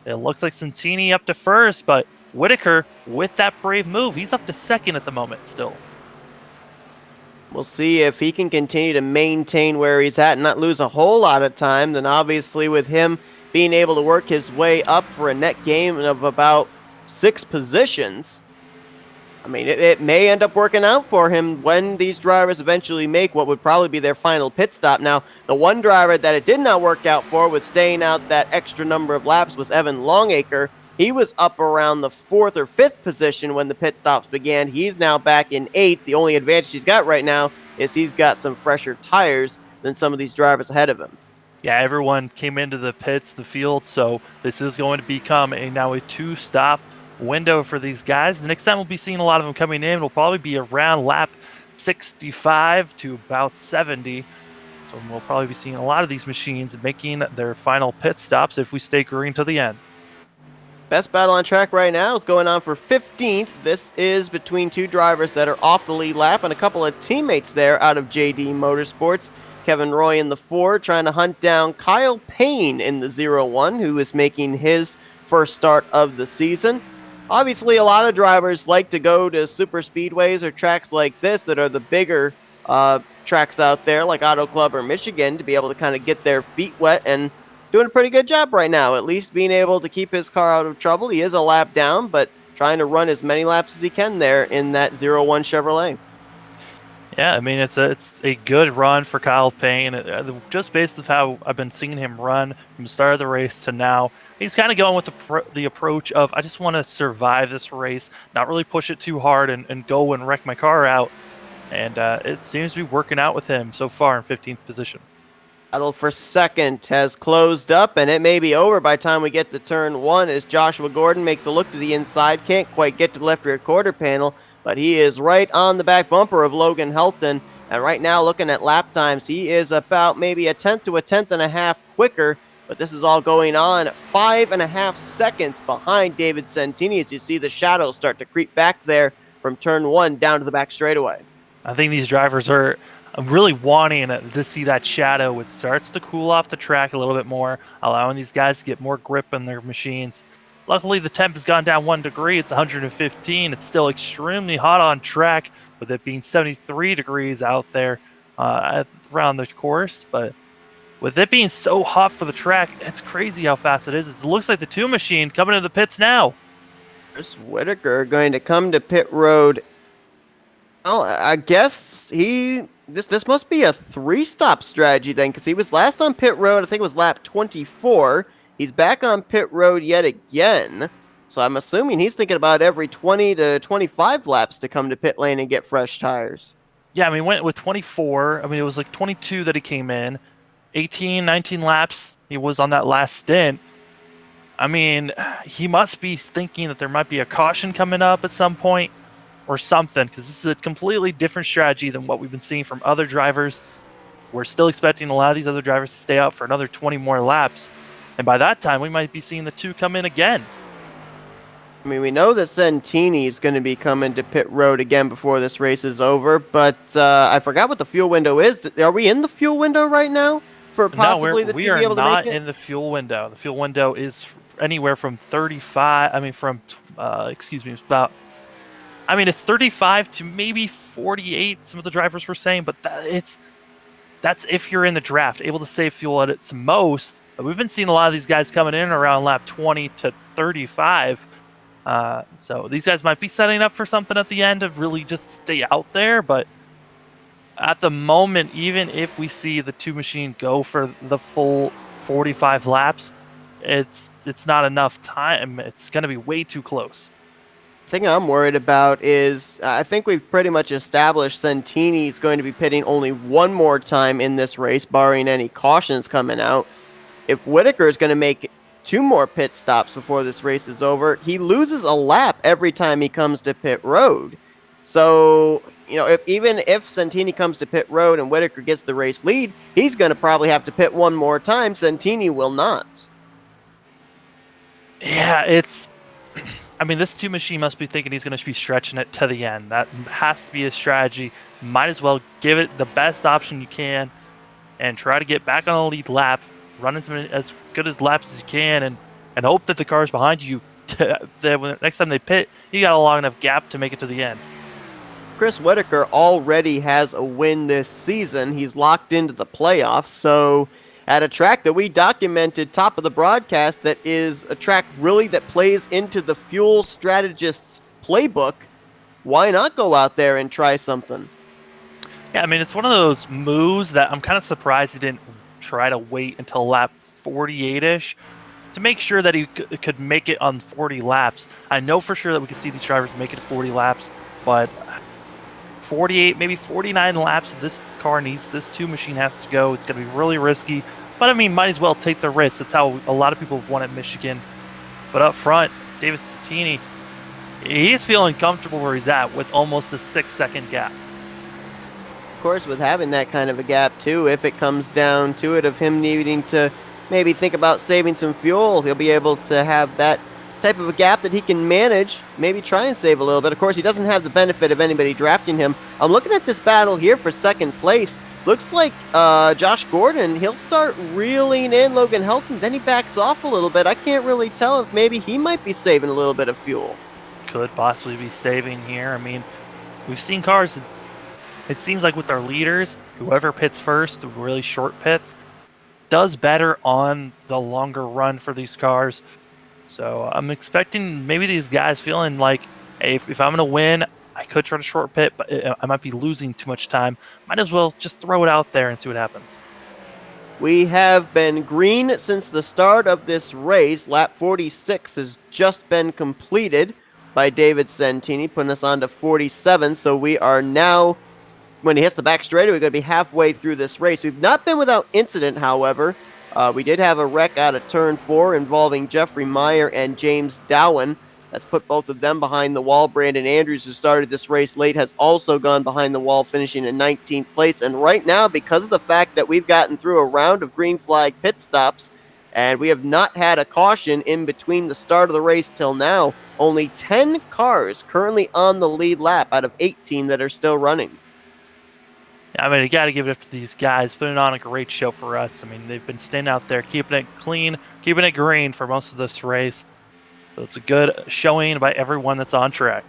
it looks like Santini up to first. But Whitaker, with that brave move, he's up to second at the moment still. We'll see if he can continue to maintain where he's at and not lose a whole lot of time. Then obviously with him being able to work his way up for a net gain of about 6 positions, I mean, it may end up working out for him when these drivers eventually make what would probably be their final pit stop. Now, the one driver that it did not work out for with staying out that extra number of laps was Evan Longacre. He was up around the 4th or 5th position when the pit stops began. He's now back in 8th. The only advantage he's got right now is he's got some fresher tires than some of these drivers ahead of him. Yeah, everyone came into the pits, the field, so this is going to become now a 2-stop window for these guys. The next time we'll be seeing a lot of them coming in will probably be around lap 65 to about 70. So we'll probably be seeing a lot of these machines making their final pit stops if we stay green to the end. Best battle on track right now is going on for 15th. This is between two drivers that are off the lead lap and a couple of teammates there out of JD Motorsports. Kevin Roy in the 4 trying to hunt down Kyle Payne in the 0-1, who is making his first start of the season. Obviously, a lot of drivers like to go to super speedways or tracks like this that are the bigger tracks out there, like Auto Club or Michigan, to be able to kind of get their feet wet, and doing a pretty good job right now, at least being able to keep his car out of trouble. He is a lap down, but trying to run as many laps as he can there in that 0-1 Chevrolet. Yeah, I mean, it's a good run for Kyle Payne. Just based on how I've been seeing him run from the start of the race to now, he's kind of going with the approach of, I just want to survive this race, not really push it too hard and go and wreck my car out. And it seems to be working out with him so far in 15th position. Battle for second has closed up, and it may be over by the time we get to turn 1 as Joshua Gordon makes a look to the inside. Can't quite get to the left rear quarter panel, but he is right on the back bumper of Logan Helton. And right now, looking at lap times, he is about maybe a 10th to a 10th and a half quicker. But this is all going on 5.5 seconds behind David Santini as you see the shadows start to creep back there from turn 1 down to the back straightaway. I think these drivers are really wanting to see that shadow. It starts to cool off the track a little bit more, allowing these guys to get more grip in their machines. Luckily, the temp has gone down 1 degree. It's 115. It's still extremely hot on track, with it being 73 degrees out there around the course. But with it being so hot for the track, it's crazy how fast it is. It looks like the 2 machine coming to the pits now. Chris Whitaker going to come to pit road. Oh, I guess this must be a 3-stop strategy then, because he was last on pit road, I think it was lap 24. He's back on pit road yet again. So I'm assuming he's thinking about every 20 to 25 laps to come to pit lane and get fresh tires. Yeah, I mean, went with 24. I mean, it was like 22 that he came in. 18, 19 laps he was on that last stint. I mean, he must be thinking that there might be a caution coming up at some point or something, because this is a completely different strategy than what we've been seeing from other drivers. We're still expecting a lot of these other drivers to stay out for another 20 more laps. And by that time, we might be seeing the 2 come in again. I mean, we know that Santini is going to be coming to pit road again before this race is over, but I forgot what the fuel window is. Are we in the fuel window right now for possibly the we team are to be able to not make it? in the fuel window. The fuel window is anywhere from 35. I mean, it's 35 to maybe 48. Some of the drivers were saying, but that's if you're in the draft, able to save fuel at its most. But we've been seeing a lot of these guys coming in around lap 20 to 35. So these guys might be setting up for something at the end to really just stay out there. But at the moment, even if we see the 2 machine go for the full 45 laps, it's not enough time. It's going to be way too close. The thing I'm worried about is I think we've pretty much established Santini is going to be pitting only 1 more time in this race, barring any cautions coming out. If Whitaker is going to make 2 more pit stops before this race is over, he loses a lap every time he comes to pit road. So, you know, if Santini comes to pit road and Whitaker gets the race lead, he's going to probably have to pit 1 more time. Santini will not. Yeah, I mean, this 2 machine must be thinking he's going to be stretching it to the end. That has to be a strategy. Might as well give it the best option you can and try to get back on the lead lap, running as good as laps as you can, and hope that the cars behind you, that when next time they pit, you got a long enough gap to make it to the end. Chris Whitaker already has a win this season. He's locked into the playoffs. So, at a track that we documented top of the broadcast, that is a track really that plays into the fuel strategist's playbook, why not go out there and try something? Yeah, I mean, it's one of those moves that I'm kind of surprised he didn't try to wait until lap 48-ish to make sure that he could make it on 40 laps. I know for sure that we could see these drivers make it 40 laps, but 48, maybe 49 laps this car needs, this 2 machine has to go. It's going to be really risky, but I mean, might as well take the risk. That's how a lot of people have won at Michigan. But up front, David Sattini, he's feeling comfortable where he's at with almost a 6-second gap. Of course, with having that kind of a gap too, if it comes down to it, of him needing to maybe think about saving some fuel, he'll be able to have that type of a gap that he can manage, maybe try and save a little bit. Of course, he doesn't have the benefit of anybody drafting him. I'm looking at this battle here for second place. Looks like Josh Gordon, he'll start reeling in Logan Helton, then he backs off a little bit. I can't really tell if maybe he might be saving a little bit of fuel. Could possibly be saving here. I mean, we've seen cars, it seems like with our leaders, whoever pits first, the really short pits, does better on the longer run for these cars. So I'm expecting maybe these guys feeling like, hey, if I'm going to win, I could try to short pit, but I might be losing too much time. Might as well just throw it out there and see what happens. We have been green since the start of this race. Lap 46 has just been completed by David Santini, putting us on to 47. So we are now, when he hits the back straightaway, we're going to be halfway through this race. We've not been without incident, however. We did have a wreck out of turn 4 involving Jeffrey Meyer and James Dowen. That's put both of them behind the wall. Brandon Andrews, who started this race late, has also gone behind the wall, finishing in 19th place. And right now, because of the fact that we've gotten through a round of green flag pit stops, and we have not had a caution in between the start of the race till now, only 10 cars currently on the lead lap out of 18 that are still running. I mean, you got to give it up to these guys, putting on a great show for us. I mean, they've been staying out there, keeping it clean, keeping it green for most of this race. So it's a good showing by everyone that's on track.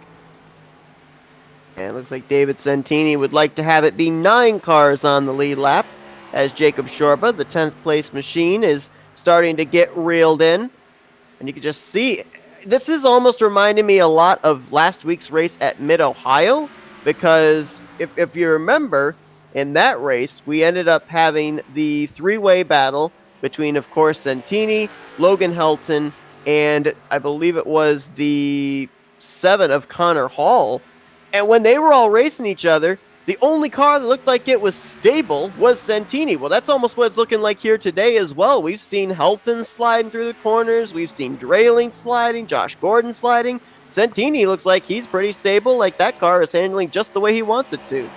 And it looks like David Santini would like to have it be 9 cars on the lead lap, as Jacob Shorba, the 10th place machine, is starting to get reeled in. And you can just see, this is almost reminding me a lot of last week's race at Mid-Ohio, because if you remember, in that race, we ended up having the 3-way battle between, of course, Santini, Logan Helton, and I believe it was the 7 of Connor Hall. And when they were all racing each other, the only car that looked like it was stable was Santini. Well, that's almost what it's looking like here today as well. We've seen Helton sliding through the corners. We've seen Drayling sliding, Josh Gordon sliding. Santini looks like he's pretty stable, like that car is handling just the way he wants it to.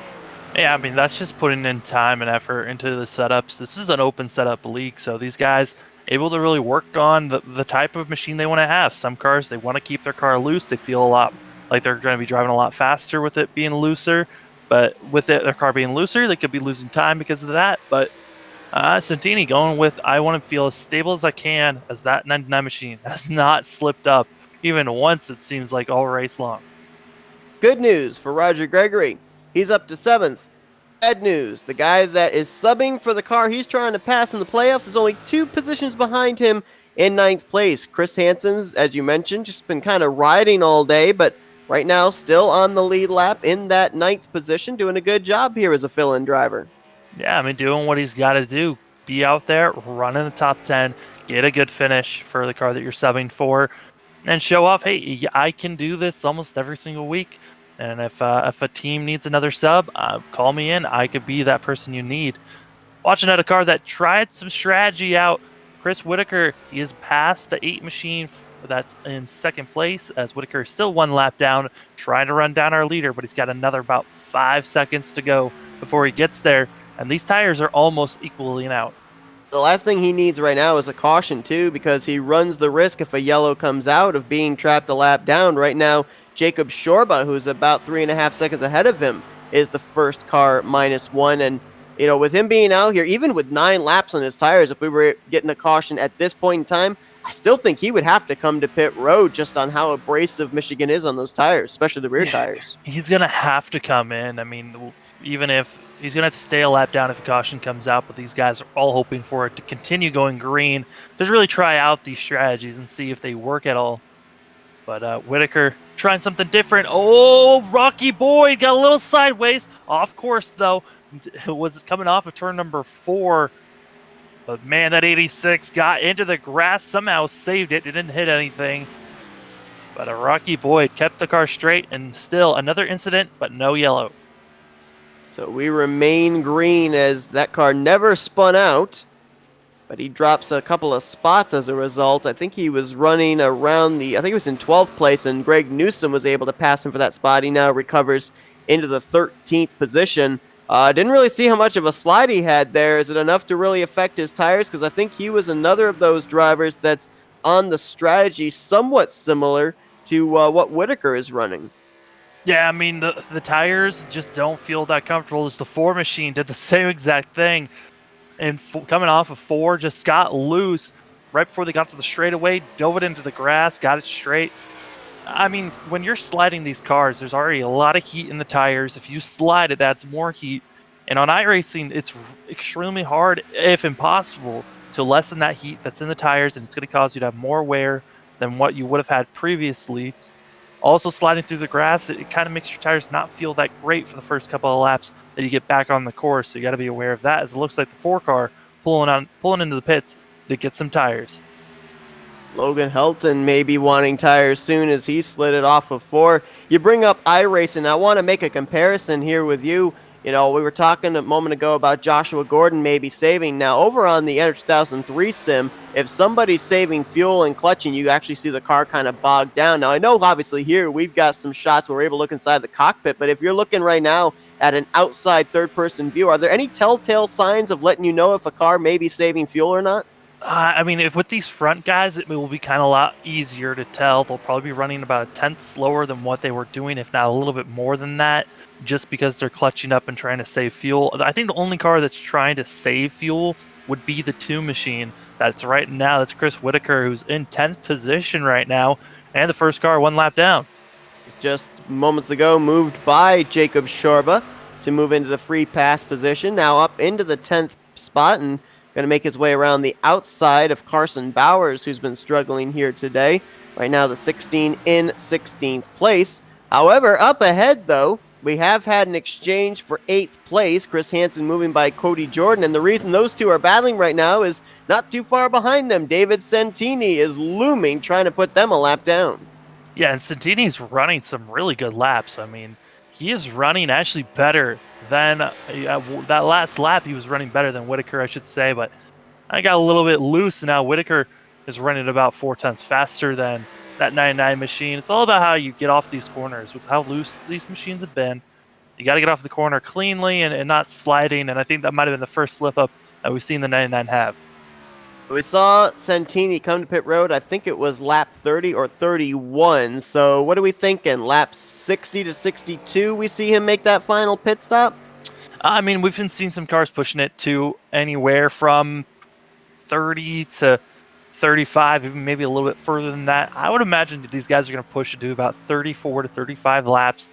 Yeah, I mean, that's just putting in time and effort into the setups. This is an open setup league, so these guys able to really work on the type of machine they want to have. Some cars, they want to keep their car loose. They feel a lot like they're going to be driving a lot faster with it being looser. But with their car being looser, they could be losing time because of that. But Santini going with, I want to feel as stable as I can, as that 99 machine has not slipped up even once, it seems like, all race long. Good news for Roger Gregory. He's up to 7th. Bad news. The guy that is subbing for the car he's trying to pass in the playoffs is only 2 positions behind him in 9th place. Chris Hansen's, as you mentioned, just been kind of riding all day, but right now still on the lead lap in that 9th position, doing a good job here as a fill-in driver. Yeah, I mean, doing what he's got to do. Be out there, run in the top 10, get a good finish for the car that you're subbing for, and show off, hey, I can do this almost every single week. And if a team needs another sub, call me in. I could be that person you need. Watching at a car that tried some strategy out, Chris Whitaker, he is past the 8 machine that's in 2nd place, as Whitaker is still 1 lap down, trying to run down our leader, but he's got another about 5 seconds to go before he gets there. And these tires are almost equaling out. The last thing he needs right now is a caution, too, because he runs the risk, if a yellow comes out, of being trapped a lap down. Right now, Jacob Shorba, who's about 3.5 seconds ahead of him, is the first car -1. And, with him being out here, even with 9 laps on his tires, if we were getting a caution at this point in time, I still think he would have to come to pit road just on how abrasive Michigan is on those tires, especially the rear tires. He's going to have to come in. I mean, even if he's going to have to stay a lap down if a caution comes out, but these guys are all hoping for it to continue going green. Just really try out these strategies and see if they work at all. But Whitaker trying something different. Oh, Rocky Boyd got a little sideways. Off course, though. It was coming off of turn number 4. But man, that 86 got into the grass, somehow saved it. It didn't hit anything. But a Rocky Boyd kept the car straight, and still another incident, but no yellow. So we remain green as that car never spun out, but he drops a couple of spots as a result. I think he was running around I think he was in 12th place, and Greg Newsome was able to pass him for that spot. He now recovers into the 13th position. Didn't really see how much of a slide he had there. Is it enough to really affect his tires? Because I think he was another of those drivers that's on the strategy somewhat similar to what Whitaker is running. Yeah, I mean, the tires just don't feel that comfortable. Just the 4 machine did the same exact thing. And coming off of 4, just got loose right before they got to the straightaway, dove it into the grass, got it straight. I mean, when you're sliding these cars, there's already a lot of heat in the tires. If you slide, it adds more heat. And on iRacing, it's extremely hard, if impossible, to lessen that heat that's in the tires, and it's going to cause you to have more wear than what you would have had previously. Also, sliding through the grass, it kind of makes your tires not feel that great for the first couple of laps that you get back on the course. So you got to be aware of that, as it looks like the 4 car pulling into the pits to get some tires. Logan Helton may be wanting tires soon as he slid it off of 4. You bring up iRacing. I want to make a comparison here with you. You know, we were talking a moment ago about Joshua Gordon maybe saving. Now, over on the Enter 2003 sim, if somebody's saving fuel and clutching, you actually see the car kind of bogged down. Now, I know obviously here we've got some shots where we're able to look inside the cockpit, but if you're looking right now at an outside third-person view, are there any telltale signs of letting you know if a car may be saving fuel or not? I mean, if with these front guys, it will be kind of a lot easier to tell. They'll probably be running about a tenth slower than what they were doing, if not a little bit more than that, just because they're clutching up and trying to save fuel. I think the only car that's trying to save fuel would be the 2 machine. That's right now. That's Chris Whitaker, who's in 10th position right now, and the first car 1 lap down. He's just moments ago moved by Jacob Shorba to move into the free pass position. Now up into the 10th spot and going to make his way around the outside of Carson Bowers, who's been struggling here today. Right now, the 16 in 16th place. However, up ahead, though, we have had an exchange for 8th place. Chris Hansen moving by Cody Jordan. And the reason those two are battling right now is not too far behind them. David Santini is looming, trying to put them a lap down. Yeah, and Santini's running some really good laps. I mean, he is running actually better than that last lap. He was running better than Whitaker, I should say, but I got a little bit loose, and now Whitaker is running about 4 tenths faster than that 99 machine. It's all about how you get off these corners with how loose these machines have been. You got to get off the corner cleanly and not sliding, and I think that might have been the first slip up that we've seen the 99 have. We saw Santini come to pit road. I think it was lap 30 or 31. So what are we thinking? Lap 60 to 62, we see him make that final pit stop? I mean, we've been seeing some cars pushing it to anywhere from 30 to 35, even maybe a little bit further than that. I would imagine that these guys are going to push it to about 34 to 35 laps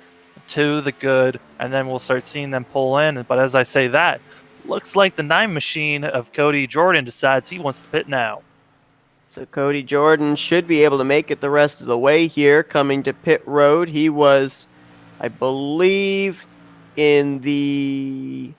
to the good, and then we'll start seeing them pull in. But as I say that, looks like the 9 machine of Cody Jordan decides he wants to pit now. So Cody Jordan should be able to make it the rest of the way here, coming to pit road. He was, I believe, in the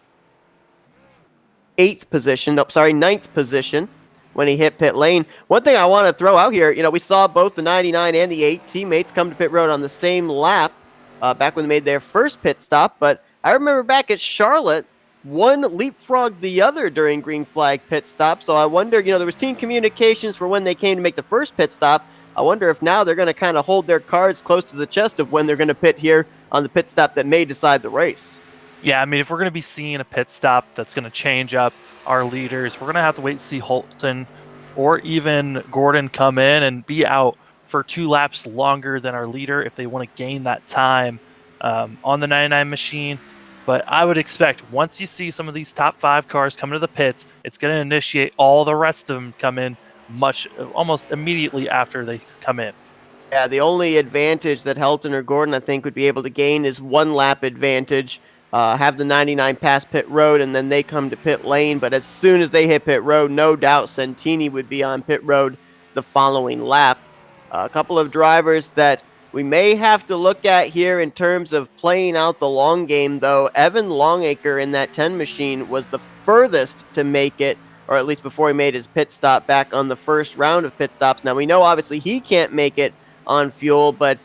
9th position when he hit pit lane. One thing I want to throw out here, you know, we saw both the 99 and the 8 teammates come to pit road on the same lap back when they made their first pit stop. But I remember back at Charlotte, one leapfrogged the other during green flag pit stop. So I wonder, you know, there was team communications for when they came to make the first pit stop. I wonder if now they're going to kind of hold their cards close to the chest of when they're going to pit here on the pit stop that may decide the race. Yeah, I mean, if we're going to be seeing a pit stop that's going to change up our leaders, we're going to have to wait to see Holton or even Gordon come in and be out for 2 laps longer than our leader if they want to gain that time on the 99 machine. But I would expect once you see some of these top 5 cars come into the pits, it's going to initiate all the rest of them come in almost immediately after they come in. Yeah, the only advantage that Helton or Gordon, I think, would be able to gain is 1 lap advantage. Have the 99 pass pit road, and then they come to pit lane. But as soon as they hit pit road, no doubt Santini would be on pit road the following lap. A couple of drivers that we may have to look at here in terms of playing out the long game, though. Evan Longacre in that 10 machine was the furthest to make it, or at least before he made his pit stop back on the first round of pit stops. Now, we know obviously he can't make it on fuel, but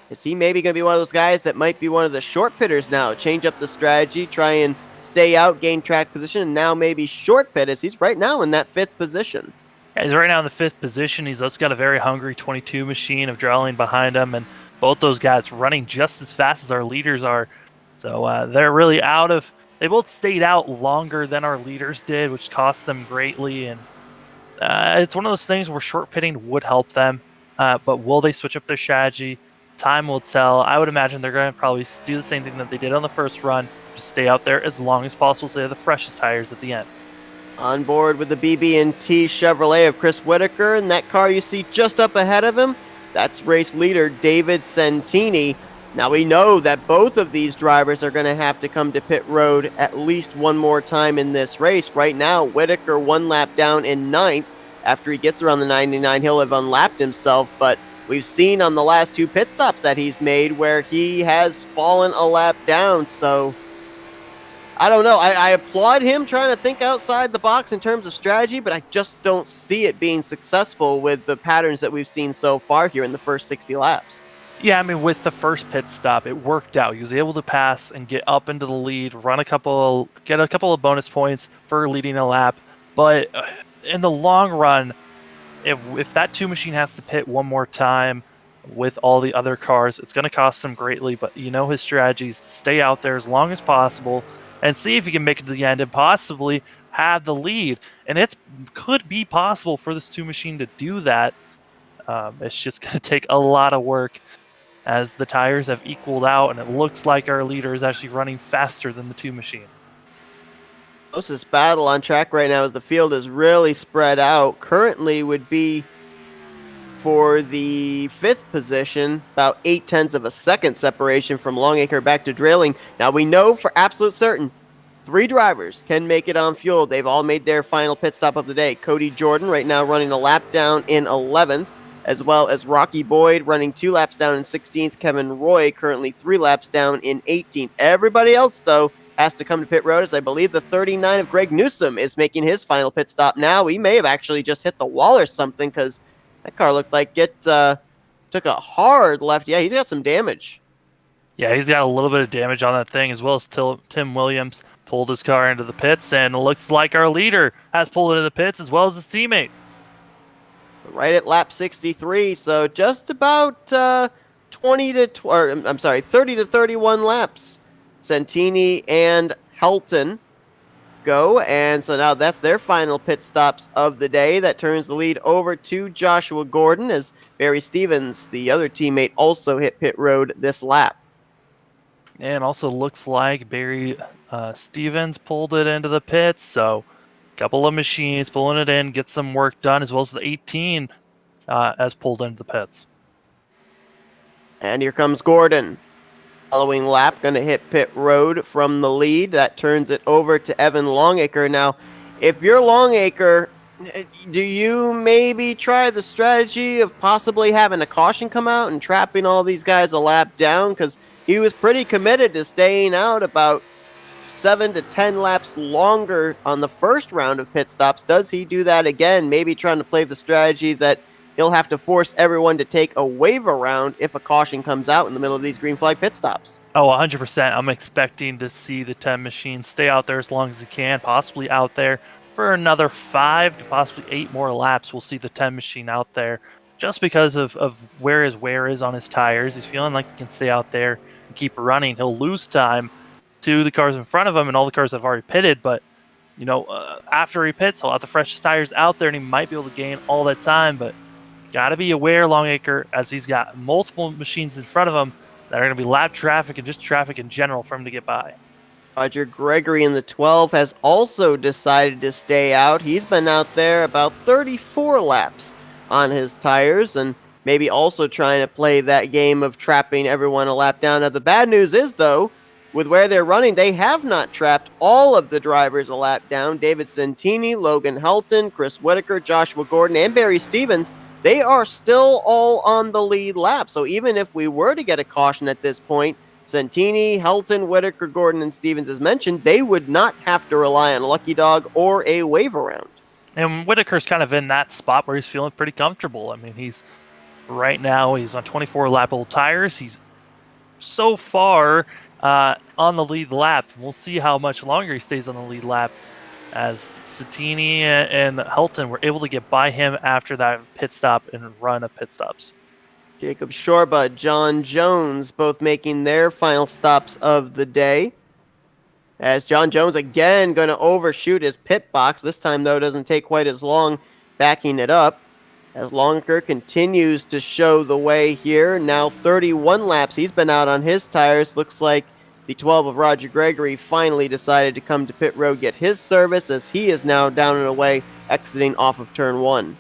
is he maybe going to be one of those guys that might be one of the short pitters now? Change up the strategy, try and stay out, gain track position, and now maybe short pit as he's right now in that 5th position. Yeah, he's right now in the 5th position. He's also got a very hungry 22 machine of Drawling behind him, and both those guys running just as fast as our leaders are. So they're really they both stayed out longer than our leaders did, which cost them greatly. And it's one of those things where short pitting would help them. But will they switch up their strategy? Time will tell. I would imagine they're going to probably do the same thing that they did on the first run, just stay out there as long as possible so they have the freshest tires at the end. On board with the BB&T Chevrolet of Chris Whitaker, and that car you see just up ahead of him, that's race leader David Santini. Now we know that both of these drivers are going to have to come to pit road at least one more time in this race. Right now, Whitaker 1 lap down in 9th. After he gets around the 99, he'll have unlapped himself, but we've seen on the last 2 pit stops that he's made where he has fallen a lap down, so I don't know. I applaud him trying to think outside the box in terms of strategy, but I just don't see it being successful with the patterns that we've seen so far here in the first 60 laps. Yeah, I mean, with the first pit stop, it worked out. He was able to pass and get up into the lead, get a couple of bonus points for leading a lap. But in the long run, if that 2 machine has to pit one more time with all the other cars, it's going to cost him greatly. But his strategy is to stay out there as long as possible and see if he can make it to the end and possibly have the lead. And it could be possible for this 2 machine to do that. It's just going to take a lot of work as the tires have equaled out, and it looks like our leader is actually running faster than the 2 machine. Closest battle on track right now as the field is really spread out. Currently would be for the 5th position, about 0.8 of a second separation from Longacre back to Drailing. Now we know for absolute certain 3 drivers can make it on fuel. They've all made their final pit stop of the day. Cody Jordan right now running a lap down in 11th, as well as Rocky Boyd running 2 laps down in 16th. Kevin Roy currently 3 laps down in 18th. Everybody else, though, has to come to pit road, as I believe the 39 of Greg Newsome is making his final pit stop now. He may have actually just hit the wall or something, because that car looked like it took a hard left. Yeah, he's got some damage. Yeah, he's got a little bit of damage on that thing, as well as Tim Williams pulled his car into the pits, and it looks like our leader has pulled it into the pits, as well as his teammate. Right at lap 63, so just about 30 to 31 laps. Santini and Helton go, and so now that's their final pit stops of the day. That turns the lead over to Joshua Gordon, as Barry Stevens, the other teammate, also hit pit road this lap. And also looks like Barry Stevens pulled it into the pits, so a couple of machines pulling it in, get some work done, as well as the 18 as pulled into the pits. And here comes Gordon. Following lap, going to hit pit road from the lead. That turns it over to Evan Longacre. Now, if you're Longacre, do you maybe try the strategy of possibly having a caution come out and trapping all these guys a lap down? Because he was pretty committed to staying out about 7 to 10 laps longer on the first round of pit stops. Does he do that again? Maybe trying to play the strategy that he'll have to force everyone to take a wave around if a caution comes out in the middle of these green flag pit stops. Oh, 100%. I'm expecting to see the 10 machine stay out there as long as he can, possibly out there for another 5 to possibly 8 more laps. We'll see the 10 machine out there just because of where his wear is on his tires. He's feeling like he can stay out there and keep running. He'll lose time to the cars in front of him and all the cars that have already pitted, but after he pits, he'll have the freshest tires out there and he might be able to gain all that time. But got to be aware, Longacre, as he's got multiple machines in front of him that are going to be lap traffic and just traffic in general for him to get by. Roger Gregory in the 12 has also decided to stay out. He's been out there about 34 laps on his tires and maybe also trying to play that game of trapping everyone a lap down. Now, the bad news is, though, with where they're running, they have not trapped all of the drivers a lap down. David Santini, Logan Helton, Chris Whitaker, Joshua Gordon, and Barry Stevens, they are still all on the lead lap. So even if we were to get a caution at this point, Santini, Helton, Whitaker, Gordon, and Stevens, as mentioned, they would not have to rely on Lucky Dog or a wave around. And Whitaker's kind of in that spot where he's feeling pretty comfortable. I mean, he's on 24 lap old tires. He's so far on the lead lap. We'll see how much longer he stays on the lead lap, as Santini and Helton were able to get by him after that pit stop and run of pit stops. Jacob Shorba, John Jones, both making their final stops of the day. As John Jones again going to overshoot his pit box. This time, though, doesn't take quite as long backing it up. As Lonker continues to show the way here. Now 31 laps he's been out on his tires. Looks like the 12 of Roger Gregory finally decided to come to pit road, get his service, as he is now down and away, exiting off of turn 1.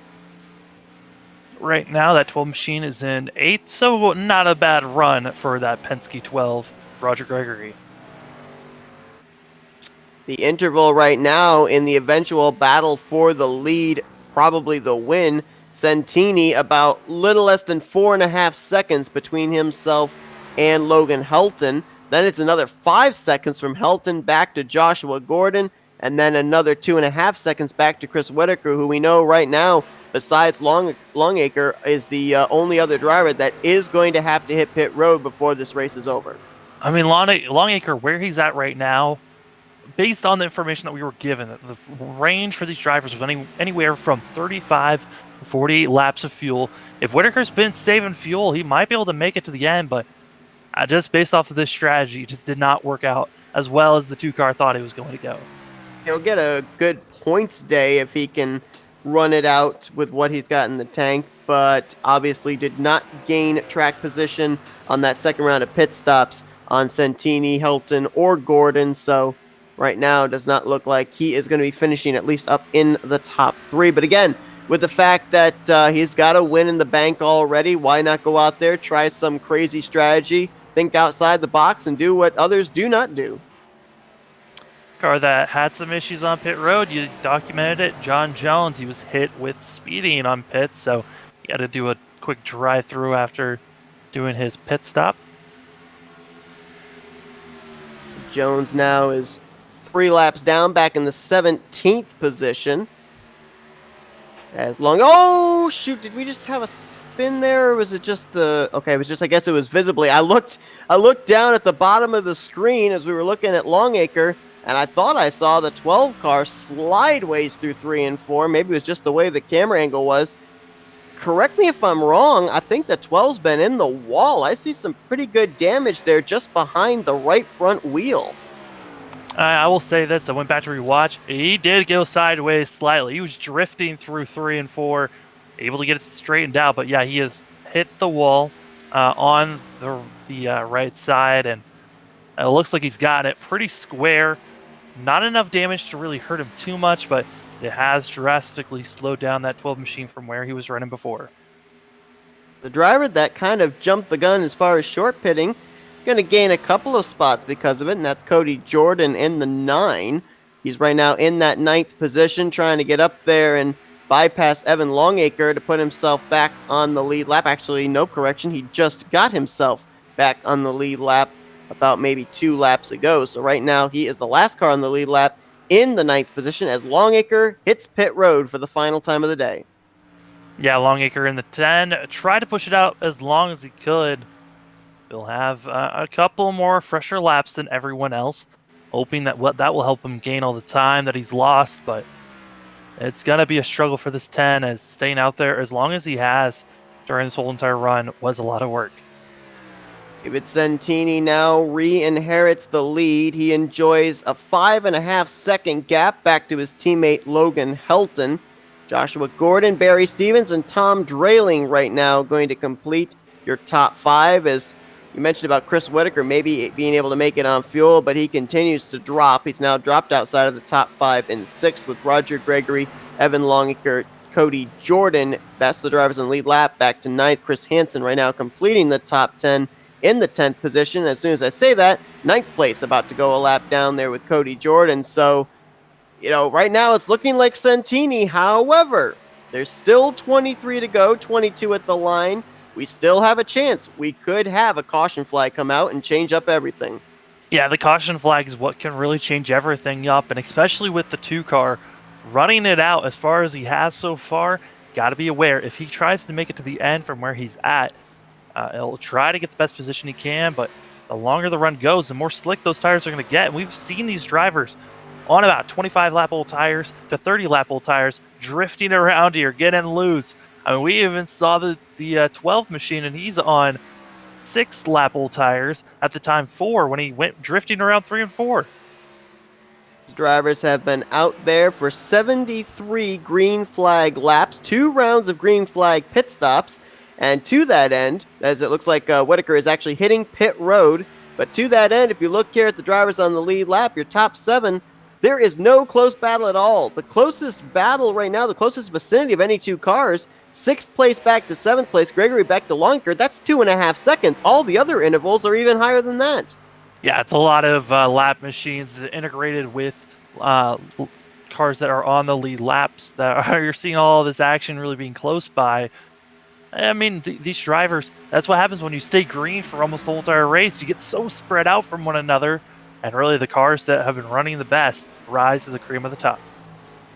Right now, that 12 machine is in 8th, so not a bad run for that Penske 12, Roger Gregory. The interval right now in the eventual battle for the lead, probably the win, Santini about little less than 4.5 seconds between himself and Logan Helton. Then it's another 5 seconds from Helton back to Joshua Gordon, and then another 2.5 seconds back to Chris Whitaker, who we know right now, besides Longacre, is the only other driver that is going to have to hit pit road before this race is over. I mean, Longacre, where he's at right now, based on the information that we were given, the range for these drivers was anywhere from 35 to 48 laps of fuel. If Whitaker's been saving fuel, he might be able to make it to the end, but just based off of this strategy, it just did not work out as well as the two-car thought it was going to go. He'll get a good points day if he can run it out with what he's got in the tank, but obviously did not gain track position on that second round of pit stops on Santini, Helton, or Gordon, so right now does not look like he is going to be finishing at least up in the top 3. But again, with the fact that he's got a win in the bank already, why not go out there, try some crazy strategy, think outside the box, and do what others do not do? Car that had some issues on pit road, you documented it. John Jones, he was hit with speeding on pits, so he had to do a quick drive-through after doing his pit stop. So Jones now is 3 laps down, back in the 17th position. As long, oh shoot, did we just have a spin there, or was it just the, okay, it was just, I guess it was visibly. I looked down at the bottom of the screen as we were looking at Longacre, and I thought I saw the 12 car slideways through 3 and 4. Maybe it was just the way the camera angle was. Correct me if I'm wrong, I think the 12's been in the wall. I see some pretty good damage there just behind the right front wheel. I will say this, I went back to rewatch. He did go sideways slightly. He was drifting through 3 and 4, able to get it straightened out. But yeah, he has hit the wall on the right side, and it looks like he's got it pretty square. Not enough damage to really hurt him too much, but it has drastically slowed down that 12 machine from where he was running before. The driver that kind of jumped the gun as far as short pitting, going to gain a couple of spots because of it, and that's Cody Jordan in the 9. He's right now in that 9th position, trying to get up there and bypass Evan Longacre to put himself back on the lead lap. Actually, no correction, he just got himself back on the lead lap about maybe 2 laps ago. So right now he is the last car on the lead lap in the 9th position as Longacre hits pit road for the final time of the day. Yeah, Longacre in the 10. Tried to push it out as long as he could. He'll have a couple more fresher laps than everyone else, hoping that that will help him gain all the time that he's lost, but it's going to be a struggle for this 10, as staying out there as long as he has during this whole entire run was a lot of work. David Santini now re-inherits the lead. He enjoys a 5.5 second gap back to his teammate Logan Helton. Joshua Gordon, Barry Stevens, and Tom Drayling right now going to complete your top 5, as You mentioned about Chris Whitaker maybe being able to make it on fuel, but he continues to drop. He's now dropped outside of the top 5 and 6 with Roger Gregory, Evan Longacre, Cody Jordan. That's the drivers in the lead lap. Back to 9th, Chris Hansen right now completing the top 10 in the 10th position. As soon as I say that, 9th place about to go a lap down there with Cody Jordan. So, right now it's looking like Santini. However, there's still 23 to go, 22 at the line. We still have a chance. We could have a caution flag come out and change up everything. Yeah, the caution flag is what can really change everything up, and especially with the 2-car running it out as far as he has so far, got to be aware. If he tries to make it to the end from where he's at, he'll try to get the best position he can, but the longer the run goes, the more slick those tires are going to get. And we've seen these drivers on about 25-lap-old tires to 30-lap-old tires drifting around here, getting loose. I mean, we even saw the 12 machine, and he's on 6-lap-old tires at the time 4 when he went drifting around 3 and 4. Drivers have been out there for 73 green flag laps, 2 rounds of green flag pit stops, and to that end, as it looks like Whitaker is actually hitting pit road, but to that end, if you look here at the drivers on the lead lap, your top 7, there is no close battle at all. The closest battle right now, the closest vicinity of any 2 cars, 6th place back to 7th place, Gregory back to Longacre, that's 2.5 seconds. All the other intervals are even higher than that. Yeah, it's a lot of lap machines integrated with cars that are on the lead laps. You're seeing all this action really being close by. I mean, these drivers, that's what happens when you stay green for almost the whole entire race. You get so spread out from one another, and really the cars that have been running the best rise to the cream of the top.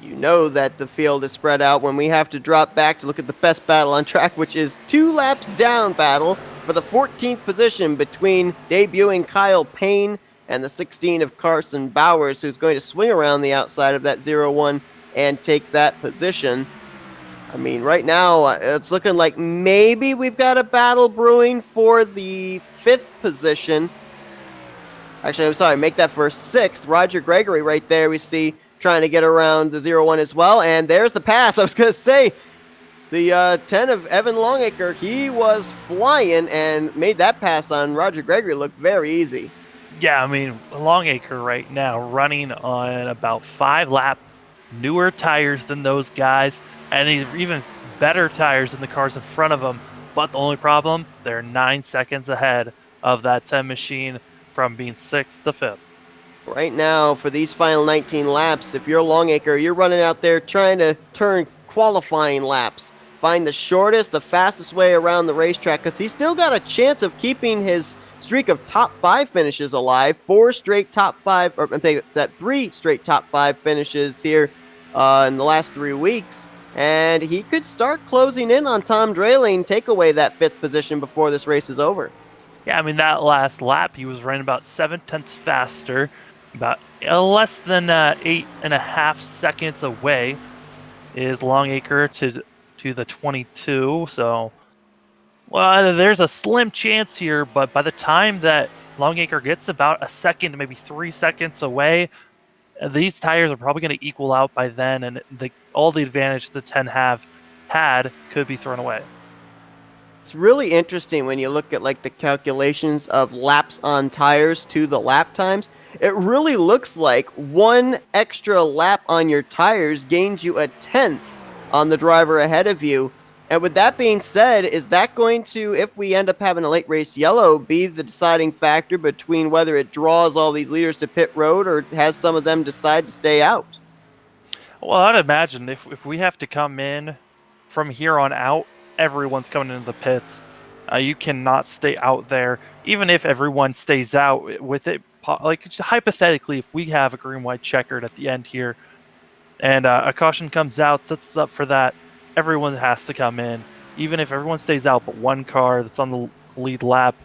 You know that the field is spread out when we have to drop back to look at the best battle on track, which is 2 laps down battle for the 14th position between debuting Kyle Payne and the 16 of Carson Bowers, who's going to swing around the outside of that 0-1 and take that position. I mean, right now, it's looking like maybe we've got a battle brewing for the 5th position. Actually, I'm sorry, make that for 6th. Roger Gregory right there, we see trying to get around the 0-1 as well. And there's the pass. I was going to say, the 10 of Evan Longacre, he was flying and made that pass on Roger Gregory look very easy. Yeah, I mean, Longacre right now running on about 5-lap newer tires than those guys, and he's even better tires than the cars in front of him. But the only problem, they're 9 seconds ahead of that 10 machine from being 6th to 5th. Right now, for these final 19 laps, if you're Longacre, you're running out there trying to turn qualifying laps. Find the shortest, the fastest way around the racetrack, because he's still got a chance of keeping his streak of top 5 finishes alive. 3 straight top 5 finishes here in the last 3 weeks. And he could start closing in on Tom Drayling, take away that 5th position before this race is over. Yeah, I mean, that last lap, he was running about 7/10 faster, about less than 8.5 seconds away is Longacre to the 22. So, well, there's a slim chance here, but by the time that Longacre gets about a second, maybe 3 seconds away, these tires are probably going to equal out by then, and all the advantage the 10 have had could be thrown away. It's really interesting when you look at like the calculations of laps on tires to the lap times. It really looks like 1 extra lap on your tires gains you a 10th on the driver ahead of you. And with that being said, is that going to, if we end up having a late race yellow, be the deciding factor between whether it draws all these leaders to pit road or has some of them decide to stay out? Well, I'd imagine if we have to come in from here on out, everyone's coming into the pits. You cannot stay out there, even if everyone stays out with it. Like, just hypothetically, if we have a green-white checkered at the end here, and a caution comes out, sets us up for that, everyone has to come in. Even if everyone stays out but 1 car that's on the lead lap,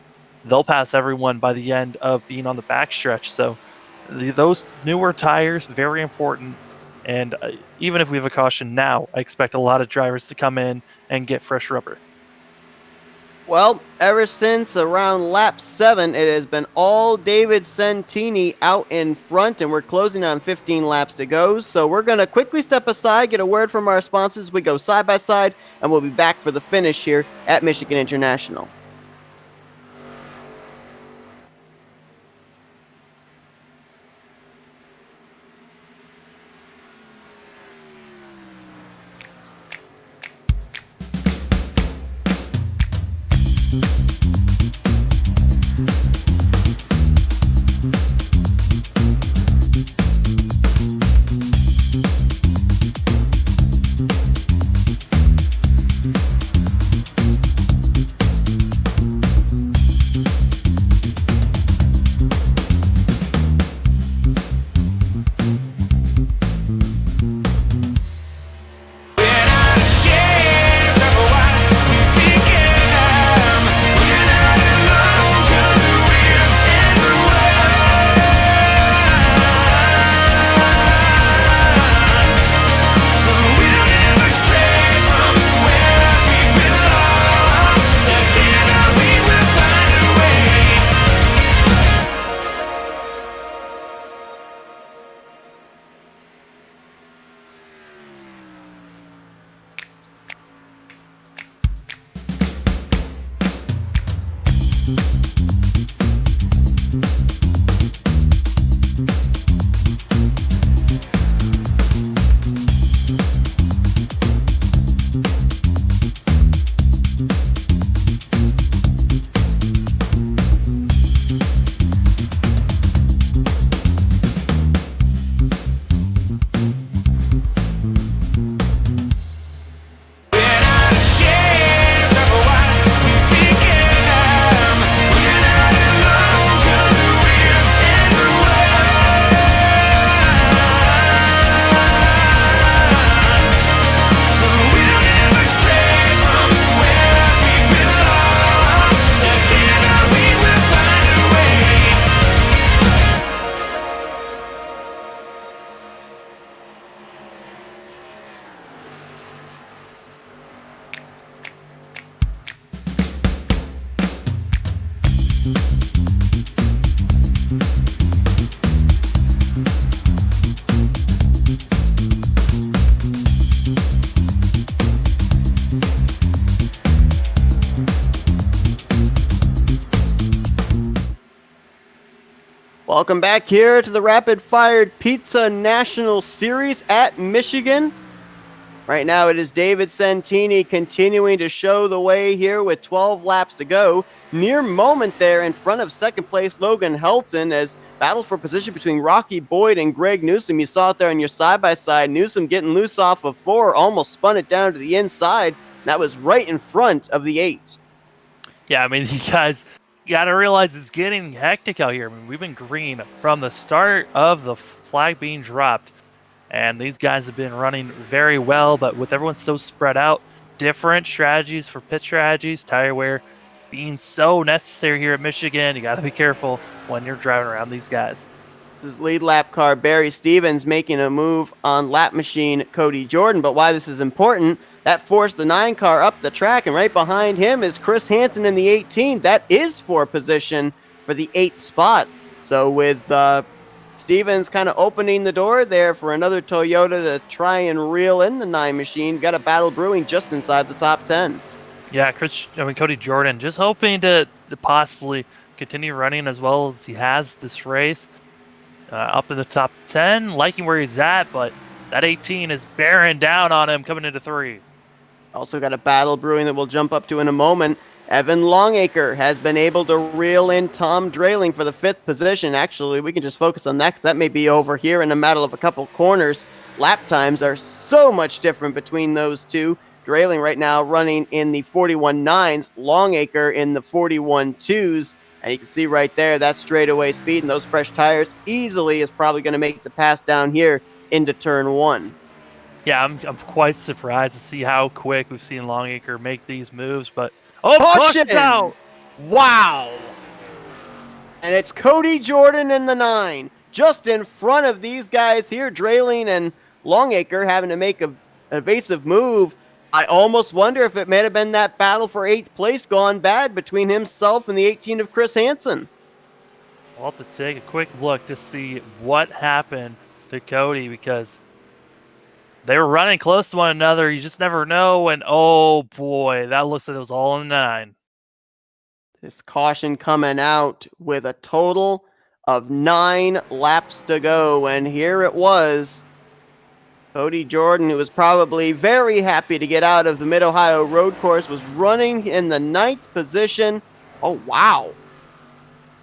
they'll pass everyone by the end of being on the backstretch. So those newer tires, very important. And even if we have a caution now, I expect a lot of drivers to come in and get fresh rubber. Well, ever since around lap 7, it has been all David Santini out in front, and we're closing on 15 laps to go. So we're going to quickly step aside, get a word from our sponsors. We go side by side, and we'll be back for the finish here at Michigan International. Welcome back here to the Rapid Fired Pizza National Series at Michigan. Right now it is David Santini continuing to show the way here with 12 laps to go. Near moment there in front of second place Logan Helton as battle for position between Rocky Boyd and Greg Newsome. You saw it there on your side-by-side. Newsome getting loose off of 4, almost spun it down to the inside. That was right in front of the 8. Yeah, I mean, you guys got to realize it's getting hectic out here. I mean, we've been green from the start of the flag being dropped, and these guys have been running very well, but with everyone so spread out, different strategies for pit strategies, tire wear being so necessary here at Michigan. You got to be careful when you're driving around these guys. This is lead lap car Barry Stevens making a move on lap machine Cody Jordan, but why this is important, that forced the 9 car up the track, and right behind him is Chris Hansen in the 18. That is for position for the 8th spot. So with Stevens kind of opening the door there for another Toyota to try and reel in the 9 machine, got a battle brewing just inside the top 10. Yeah, Cody Jordan just hoping to possibly continue running as well as he has this race. Up in the top 10, liking where he's at, but that 18 is bearing down on him coming into 3. Also got a battle brewing that we'll jump up to in a moment. Evan Longacre has been able to reel in Tom Drayling for the 5th position. Actually, we can just focus on that because that may be over here in a matter of a couple corners. Lap times are so much different between those two. Drayling right now running in the 41.9s, Longacre in the 41.2s. And you can see right there, that straightaway speed and those fresh tires easily is probably going to make the pass down here into turn 1. Yeah, I'm quite surprised to see how quick we've seen Longacre make these moves, but caution out! Wow! And it's Cody Jordan in the 9, just in front of these guys here, Drayling and Longacre having to make an evasive move. I almost wonder if it may have been that battle for 8th place gone bad between himself and the 18 of Chris Hansen. We'll have to take a quick look to see what happened to Cody because they were running close to one another. You just never know. And oh boy, that looks like it was all in the 9. This caution coming out with a total of 9 laps to go. And here it was. Cody Jordan, who was probably very happy to get out of the Mid-Ohio road course, was running in the 9th position. Oh, wow.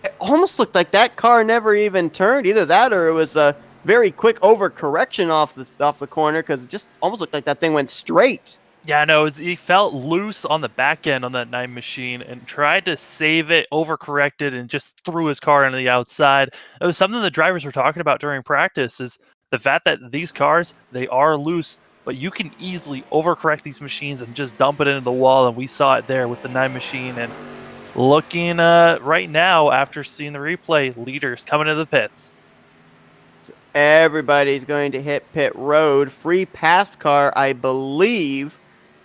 It almost looked like that car never even turned. Either that or it was a very quick overcorrection off the corner because it just almost looked like that thing went straight. Yeah, no, he felt loose on the back end on that 9 machine and tried to save it, overcorrected, and just threw his car into the outside. It was something the drivers were talking about during practice is the fact that these cars, they are loose, but you can easily overcorrect these machines and just dump it into the wall, and we saw it there with the 9 machine. And looking right now, after seeing the replay, leaders coming to the pits. So everybody's going to hit pit road. Free pass car, I believe,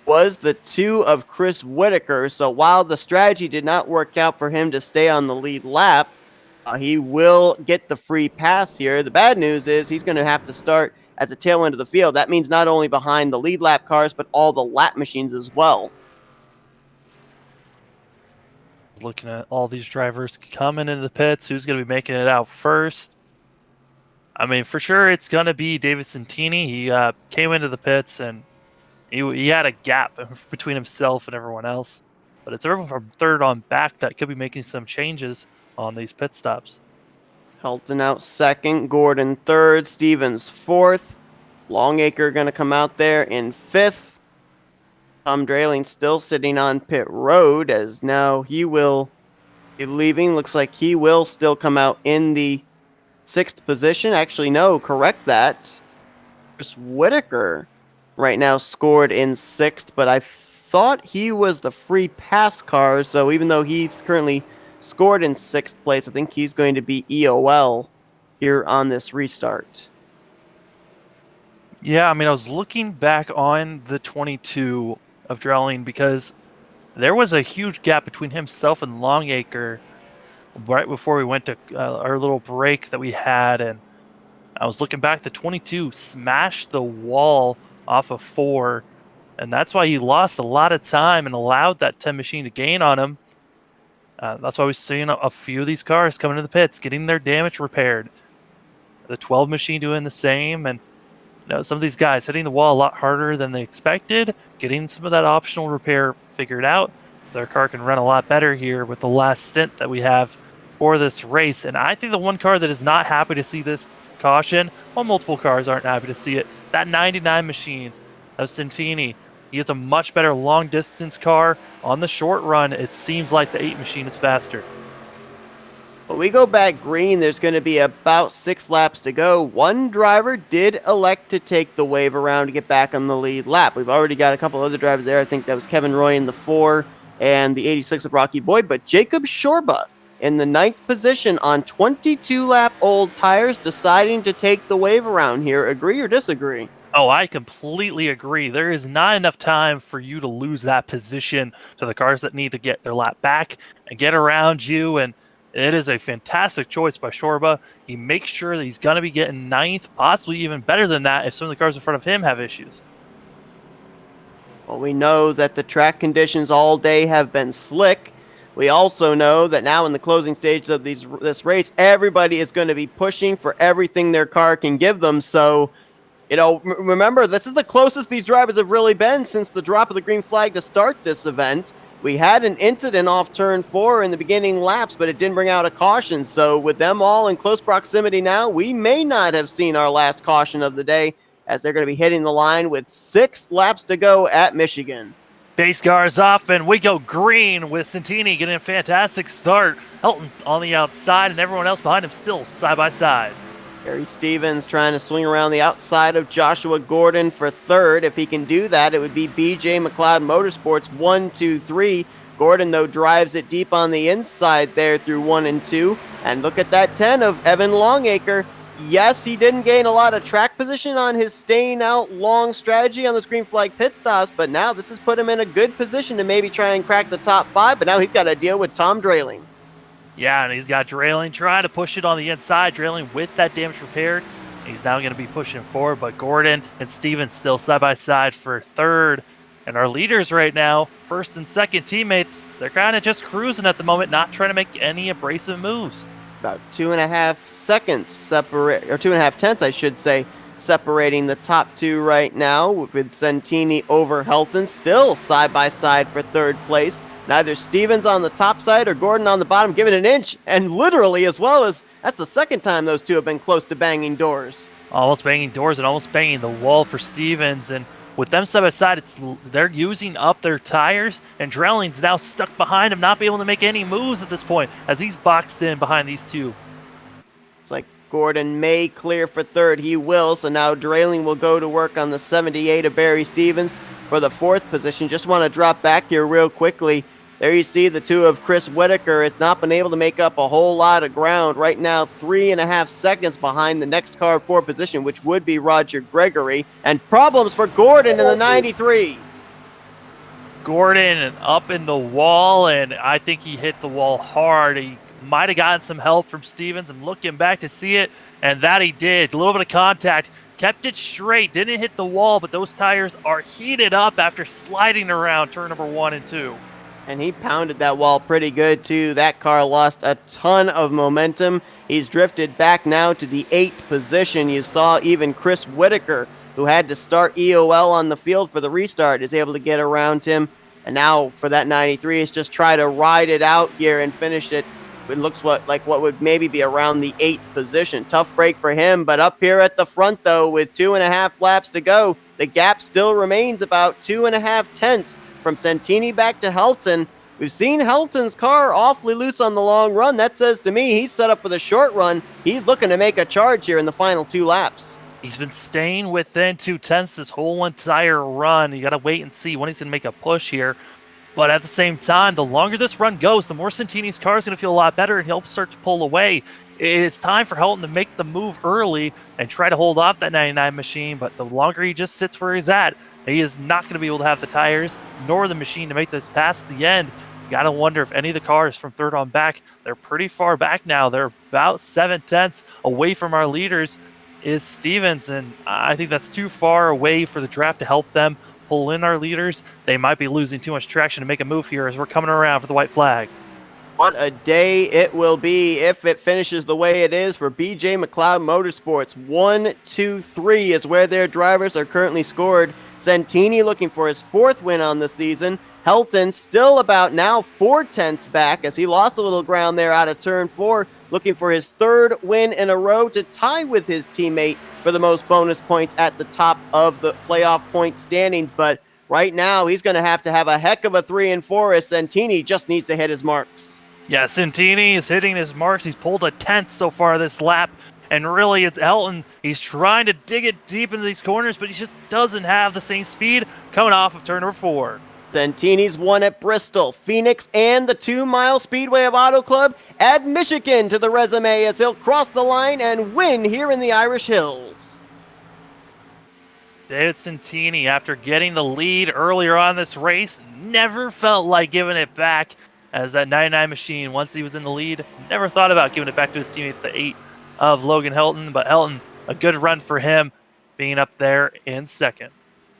was the 2 of Chris Whitaker. So while the strategy did not work out for him to stay on the lead lap, he will get the free pass here. The bad news is he's going to have to start at the tail end of the field. That means not only behind the lead lap cars, but all the lap machines as well. Looking at all these drivers coming into the pits, who's going to be making it out first? I mean, for sure, it's going to be David Santini. He came into the pits, and he had a gap between himself and everyone else. But it's everyone from 3rd on back that could be making some changes on these pit stops. Helton out 2nd, Gordon 3rd, Stevens 4th. Longacre going to come out there in 5th. Tom Drayling still sitting on pit road as now he will be leaving. Looks like he will still come out in the 6th position. Actually, no, correct that. Chris Whitaker right now scored in 6th, but I thought he was the free pass car, so even though he's currently scored in 6th place, I think he's going to be EOL here on this restart. Yeah, I mean, I was looking back on the 22 of Drayling because there was a huge gap between himself and Longacre right before we went to our little break that we had, and I was looking back. The 22 smashed the wall off of 4, and that's why he lost a lot of time and allowed that 10 machine to gain on him. That's why we're seeing a few of these cars coming to the pits, getting their damage repaired. The 12 machine doing the same, and some of these guys hitting the wall a lot harder than they expected, getting some of that optional repair figured out, so their car can run a lot better here with the last stint that we have for this race. And I think the one car that is not happy to see this caution, well, multiple cars aren't happy to see it, that 99 machine of Santini. He has a much better long distance car. On the short run, it seems like the 8 machine is faster. When we go back green, there's going to be about 6 laps to go. One driver did elect to take the wave around to get back on the lead lap. We've already got a couple other drivers there. I think that was Kevin Roy in the 4 and the 86 of Rocky Boyd. But Jacob Shorba in the 9th position on 22-lap old tires, deciding to take the wave around here. Agree or disagree? Oh, I completely agree. There is not enough time for you to lose that position to the cars that need to get their lap back and get around you. And it is a fantastic choice by Shorba. He makes sure that he's going to be getting 9th, possibly even better than that if some of the cars in front of him have issues. Well, we know that the track conditions all day have been slick. We also know that now in the closing stages of this race, everybody is going to be pushing for everything their car can give them. So, remember, this is the closest these drivers have really been since the drop of the green flag to start this event. We had an incident off turn 4 in the beginning laps, but it didn't bring out a caution. So with them all in close proximity now, we may not have seen our last caution of the day, as they're going to be hitting the line with 6 laps to go at Michigan. Base cars off, and we go green with Santini getting a fantastic start. Helton on the outside, and everyone else behind him still side by side. Barry Stevens trying to swing around the outside of Joshua Gordon for 3rd. If he can do that, it would be BJ McLeod Motorsports 1, 2, 3. Gordon, though, drives it deep on the inside there through 1 and 2. And look at that 10 of Evan Longacre. Yes, he didn't gain a lot of track position on his staying out long strategy on those green flag pit stops, but now this has put him in a good position to maybe try and crack the top 5, but now he's got to deal with Tom Drayling. Yeah, and he's got Drayling trying to push it on the inside. Drayling with that damage repaired. He's now going to be pushing forward, but Gordon and Stevens still side by side for 3rd. And our leaders right now, 1st and 2nd teammates, they're kind of just cruising at the moment, not trying to make any abrasive moves. About 2.5 seconds separate, or 2.5 tenths, I should say, separating the top 2 right now, with Santini over Helton, still side by side for 3rd place. Neither Stevens on the top side or Gordon on the bottom giving an inch, and literally as well, as that's the 2nd time those two have been close to banging doors. Almost banging doors and almost banging the wall for Stevens, and with them side by side, they're using up their tires, and Drayling's now stuck behind him, not being able to make any moves at this point as he's boxed in behind these two. It's like Gordon may clear for 3rd. He will, so now Drayling will go to work on the 78 of Barry Stevens for the 4th position. Just want to drop back here real quickly. There you see the 2 of Chris Whitaker has not been able to make up a whole lot of ground. Right now, 3.5 seconds behind the next car 4 position, which would be Roger Gregory. And problems for Gordon in the 93. Gordon up in the wall, and I think he hit the wall hard. He might have gotten some help from Stevens. I'm looking back to see it, and that he did. A little bit of contact. Kept it straight. Didn't hit the wall, but those tires are heated up after sliding around turn number 1 and 2. And he pounded that wall pretty good, too. That car lost a ton of momentum. He's drifted back now to the 8th position. You saw even Chris Whitaker, who had to start EOL on the field for the restart, is able to get around him. And now for that 93, it's just try to ride it out here and finish it. It looks like what would maybe be around the 8th position. Tough break for him, but up here at the front, though, with 2.5 laps to go, the gap still remains about 2.5 tenths. From Santini back to Helton. We've seen Helton's car awfully loose on the long run. That says to me he's set up for the short run. He's looking to make a charge here in the final 2 laps. He's been staying within 2 tenths this whole entire run. You got to wait and see when he's going to make a push here. But at the same time, the longer this run goes, the more Santini's car is going to feel a lot better, and he'll start to pull away. It's time for Helton to make the move early and try to hold off that 99 machine, but the longer he just sits where he's at, he is not going to be able to have the tires nor the machine to make this past the end. got to wonder if any of the cars from third on back, they're pretty far back now. They're about 7/10 away from our leaders is Stevens, and I think that's too far away for the draft to help them pull in our leaders. They might be losing too much traction to make a move here as we're coming around for the white flag. What a day it will be if it finishes the way it is for BJ McLeod Motorsports. 1, 2, 3 is where their drivers are currently scored. Santini looking for his 4th win on the season. Helton still about now 4/10 back as he lost a little ground there out of turn 4, looking for his 3rd win in a row to tie with his teammate for the most bonus points at the top of the playoff point standings. But right now, he's going to have a heck of a 3 and 4 as Santini just needs to hit his marks. Yeah, Santini is hitting his marks. He's pulled a 10th so far this lap. And really, it's Helton. He's trying to dig it deep into these corners, but he just doesn't have the same speed coming off of turn number 4. Santini's won at Bristol, Phoenix, and the 2 Mile Speedway of Auto Club. Add Michigan to the resume as he'll cross the line and win here in the Irish Hills. David Santini, after getting the lead earlier on this race, never felt like giving it back. As that 99 machine, once he was in the lead, never thought about giving it back to his teammate, the 8 of Logan Helton. But Helton, a good run for him, being up there in 2nd.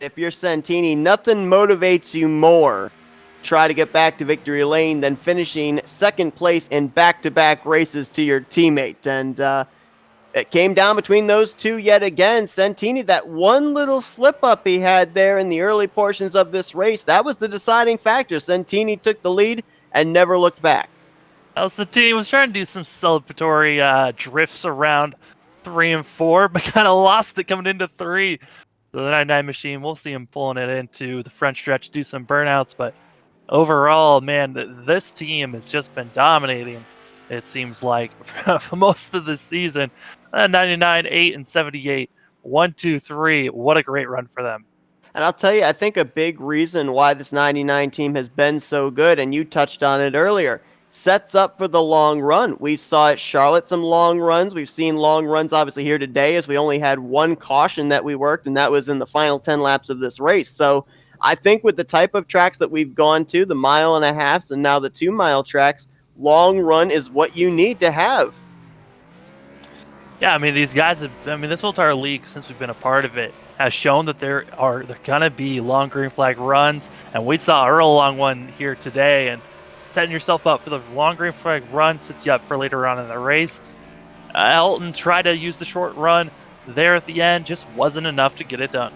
If you're Santini, nothing motivates you more to try to get back to victory lane than finishing 2nd place in back-to-back races to your teammate. And it came down between those two yet again. Santini, that one little slip-up he had there in the early portions of this race, that was the deciding factor. Santini took the lead and never looked back. Santini was trying to do some celebratory drifts around 3 and 4, but kind of lost it coming into 3. So the 99 machine, we'll see him pulling it into the front stretch, do some burnouts. But overall, man, this team has just been dominating, it seems like, for most of the season. 99, 8, and 78. 1, 2, 3. What a great run for them. And I'll tell you, I think a big reason why this 99 team has been so good, and you touched on it earlier, sets up for the long run. We saw at Charlotte some long runs. We've seen long runs obviously here today as we only had one caution that we worked, and that was in the final 10 laps of this race. So I think with the type of tracks that we've gone to, the 1.5 miles and now the 2 mile tracks, long run is what you need to have. Yeah, I mean, these guys this whole entire league, since we've been a part of it, has shown that they're going to be long green flag runs. And we saw Earl along one here today, and setting yourself up for the long green flag run sets you up for later on in the race. Helton tried to use the short run there at the end, just wasn't enough to get it done.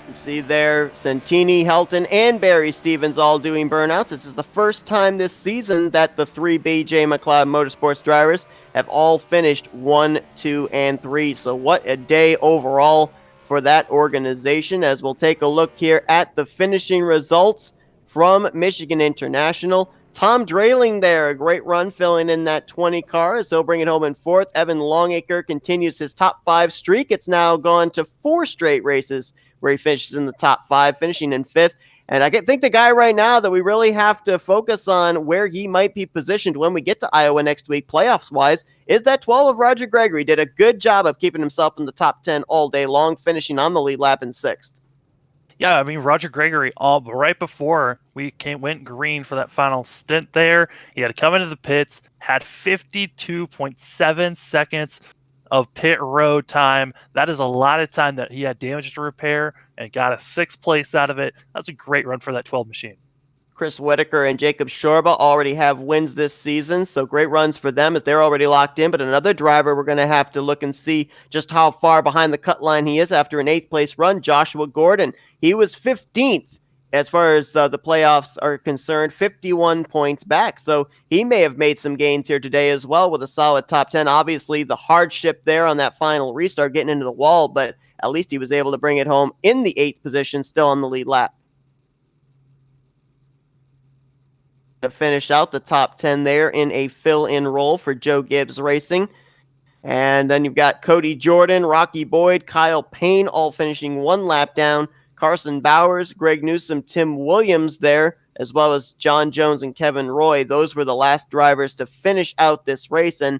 You see there, Santini, Helton, and Barry Stevens all doing burnouts. This is the first time this season that the 3 BJ McLeod Motorsports drivers have all finished 1, 2, and 3. So what a day overall for that organization, as we'll take a look here at the finishing results from Michigan International. Tom Drayling there, a great run filling in that 20 car as he'll bring it home in 4th. Evan Longacre continues his top 5 streak. It's now gone to 4 straight races where he finishes in the top 5, finishing in 5th. And I think the guy right now that we really have to focus on where he might be positioned when we get to Iowa next week, playoffs-wise, is that 12 of Roger Gregory. Did a good job of keeping himself in the top 10 all day long, finishing on the lead lap in 6th. Yeah, I mean, Roger Gregory, right before we went green for that final stint there, he had to come into the pits, had 52.7 seconds of pit road time. That is a lot of time that he had damage to repair and got a 6th place out of it. That's a great run for that 12 machine. Chris Whitaker and Jacob Shorba already have wins this season, so great runs for them as they're already locked in. But another driver we're going to have to look and see just how far behind the cut line he is after an 8th place run, Joshua Gordon. He was 15th as far as the playoffs are concerned, 51 points back. So he may have made some gains here today as well with a solid top 10. Obviously, the hardship there on that final restart, getting into the wall, but at least he was able to bring it home in the 8th position, still on the lead lap. To finish out the top 10 there in a fill-in role for Joe Gibbs Racing. And then you've got Cody Jordan, Rocky Boyd, Kyle Payne all finishing 1 lap down. Carson Bowers, Greg Newsome, Tim Williams there, as well as John Jones and Kevin Roy. Those were the last drivers to finish out this race. And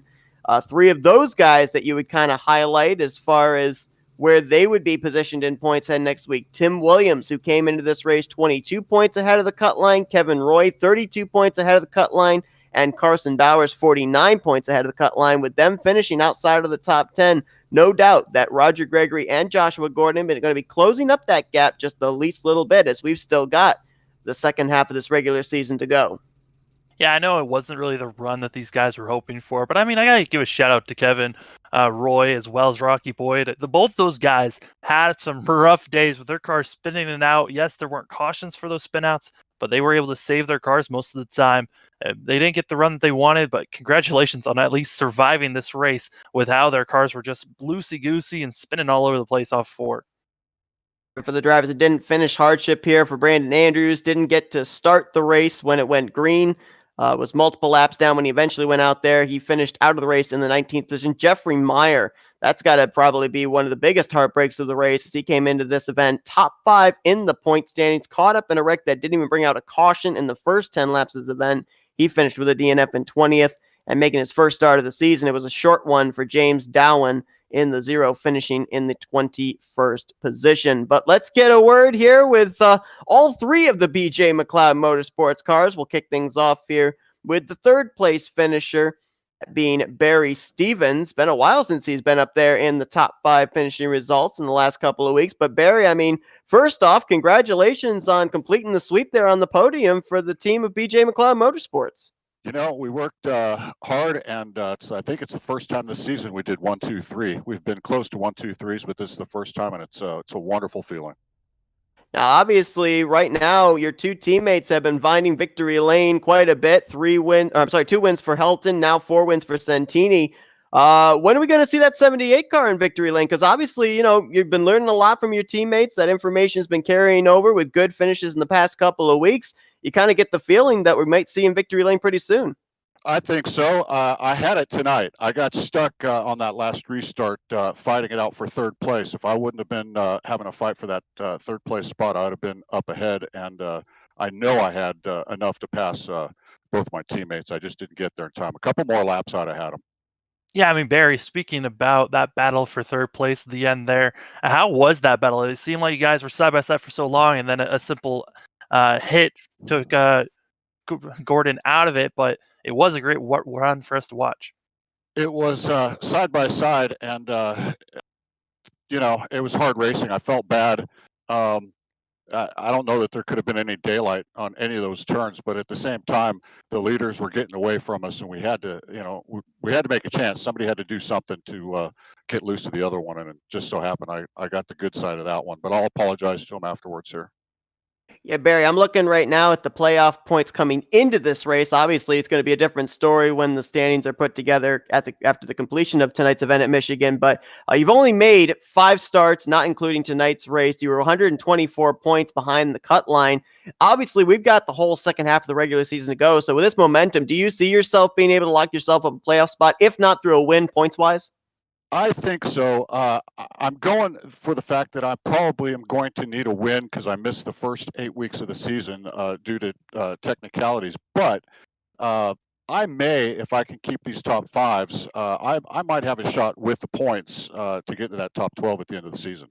3 of those guys that you would kind of highlight as far as where they would be positioned in points heading next week. Tim Williams, who came into this race 22 points ahead of the cut line, Kevin Roy 32 points ahead of the cut line, and Carson Bowers 49 points ahead of the cut line, with them finishing outside of the top 10. No doubt that Roger Gregory and Joshua Gordon are going to be closing up that gap just the least little bit, as we've still got the second half of this regular season to go. Yeah, I know it wasn't really the run that these guys were hoping for, but I mean, I gotta give a shout out to Kevin Roy as well as Rocky Boyd. Both those guys had some rough days with their cars spinning in and out. Yes, there weren't cautions for those spinouts, but they were able to save their cars most of the time. They didn't get the run that they wanted, but congratulations on at least surviving this race with how their cars were just loosey-goosey and spinning all over the place off four. For the drivers that didn't finish, hardship here for Brandon Andrews. Didn't get to start the race when it went green. Was multiple laps down when he eventually went out there. He finished out of the race in the 19th position. Jeffrey Meyer, that's got to probably be one of the biggest heartbreaks of the race, as he came into this event top 5 in the point standings, caught up in a wreck that didn't even bring out a caution in the first 10 laps of this event. He finished with a DNF in 20th and making his first start of the season. It was a short one for James Dowan in the 0, finishing in the 21st position. But let's get a word here with all 3 of the BJ McLeod Motorsports cars. We'll kick things off here with the third place finisher being Barry Stevens. Been a while since he's been up there in the top 5 finishing results in the last couple of weeks. But Barry, I mean, first off, congratulations on completing the sweep there on the podium for the team of BJ McLeod Motorsports. You know, we worked hard, and I think it's the first time this season we did 1, 2, 3. We've been close to 1, 2, 3s, but this is the first time, and it's a wonderful feeling. Now, obviously, right now, your 2 teammates have been finding victory lane quite a bit. 2 wins for Helton, now 4 wins for Santini. When are we going to see that 78 car in victory lane? Because obviously, you know, you've been learning a lot from your teammates. That information has been carrying over with good finishes in the past couple of weeks. You kind of get the feeling that we might see in victory lane pretty soon. I think so. I had it tonight. I got stuck on that last restart, fighting it out for third place. If I wouldn't have been having a fight for that third place spot, I'd have been up ahead. And I know I had enough to pass both my teammates. I just didn't get there in time. A couple more laps, I'd have had them. Yeah, I mean, Barry, speaking about that battle for third place at the end there, how was that battle? It seemed like you guys were side by side for so long, and then a simple hit took Gordon out of it, but it was a great run for us to watch. It was side by side, and you know, it was hard racing. I felt bad. Um, I don't know that there could have been any daylight on any of those turns, but at the same time, the leaders were getting away from us, and we had to, you know, we had to make a chance. Somebody had to do something to get loose of the other one, and it just so happened I got the good side of that one. But I'll apologize to him afterwards here. Yeah, Barry, I'm looking right now at the playoff points coming into this race. Obviously, it's going to be a different story when the standings are put together after the completion of tonight's event at Michigan. But you've only made 5 starts, not including tonight's race. You were 124 points behind the cut line. Obviously, we've got the whole second half of the regular season to go. So with this momentum, do you see yourself being able to lock yourself up a playoff spot, if not through a win points-wise? I think so. I'm going for the fact that I probably am going to need a win because I missed the first 8 weeks of the season due to technicalities. But I may, if I can keep these top 5s, I might have a shot with the points to get to that top 12 at the end of the season.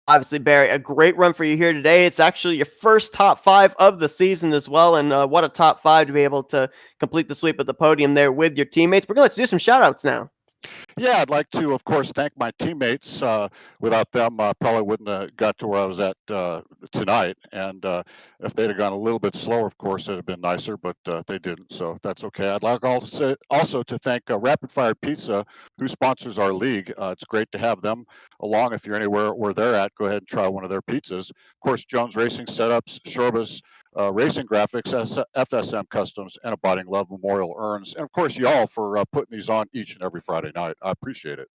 Obviously, Barry, a great run for you here today. It's actually your first top 5 of the season as well. And what a top 5 to be able to complete the sweep of the podium there with your teammates. We're going to let you do some shout outs now. Yeah, I'd like to, of course, thank my teammates. Without them, I probably wouldn't have got to where I was at tonight. And if they'd have gone a little bit slower, of course, it'd have been nicer, but they didn't. So that's okay. I'd like also to thank Rapid Fire Pizza, who sponsors our league. It's great to have them along. If you're anywhere where they're at, go ahead and try one of their pizzas. Of course, Jones Racing Setups, Shorbus, Racing Graphics, FSM Customs, and Abiding Love Memorial Urns. And of course, y'all for putting these on each and every Friday night. I appreciate it.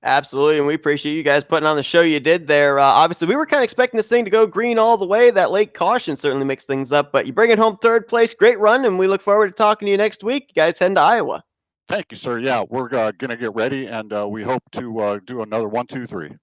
Absolutely, and we appreciate you guys putting on the show you did there. Obviously, we were kind of expecting this thing to go green all the way. That late caution certainly mixed things up, but you bring it home third place. Great run, and we look forward to talking to you next week. You guys heading to Iowa. Thank you, sir. Yeah, we're going to get ready, and we hope to do another 1, 2, 3.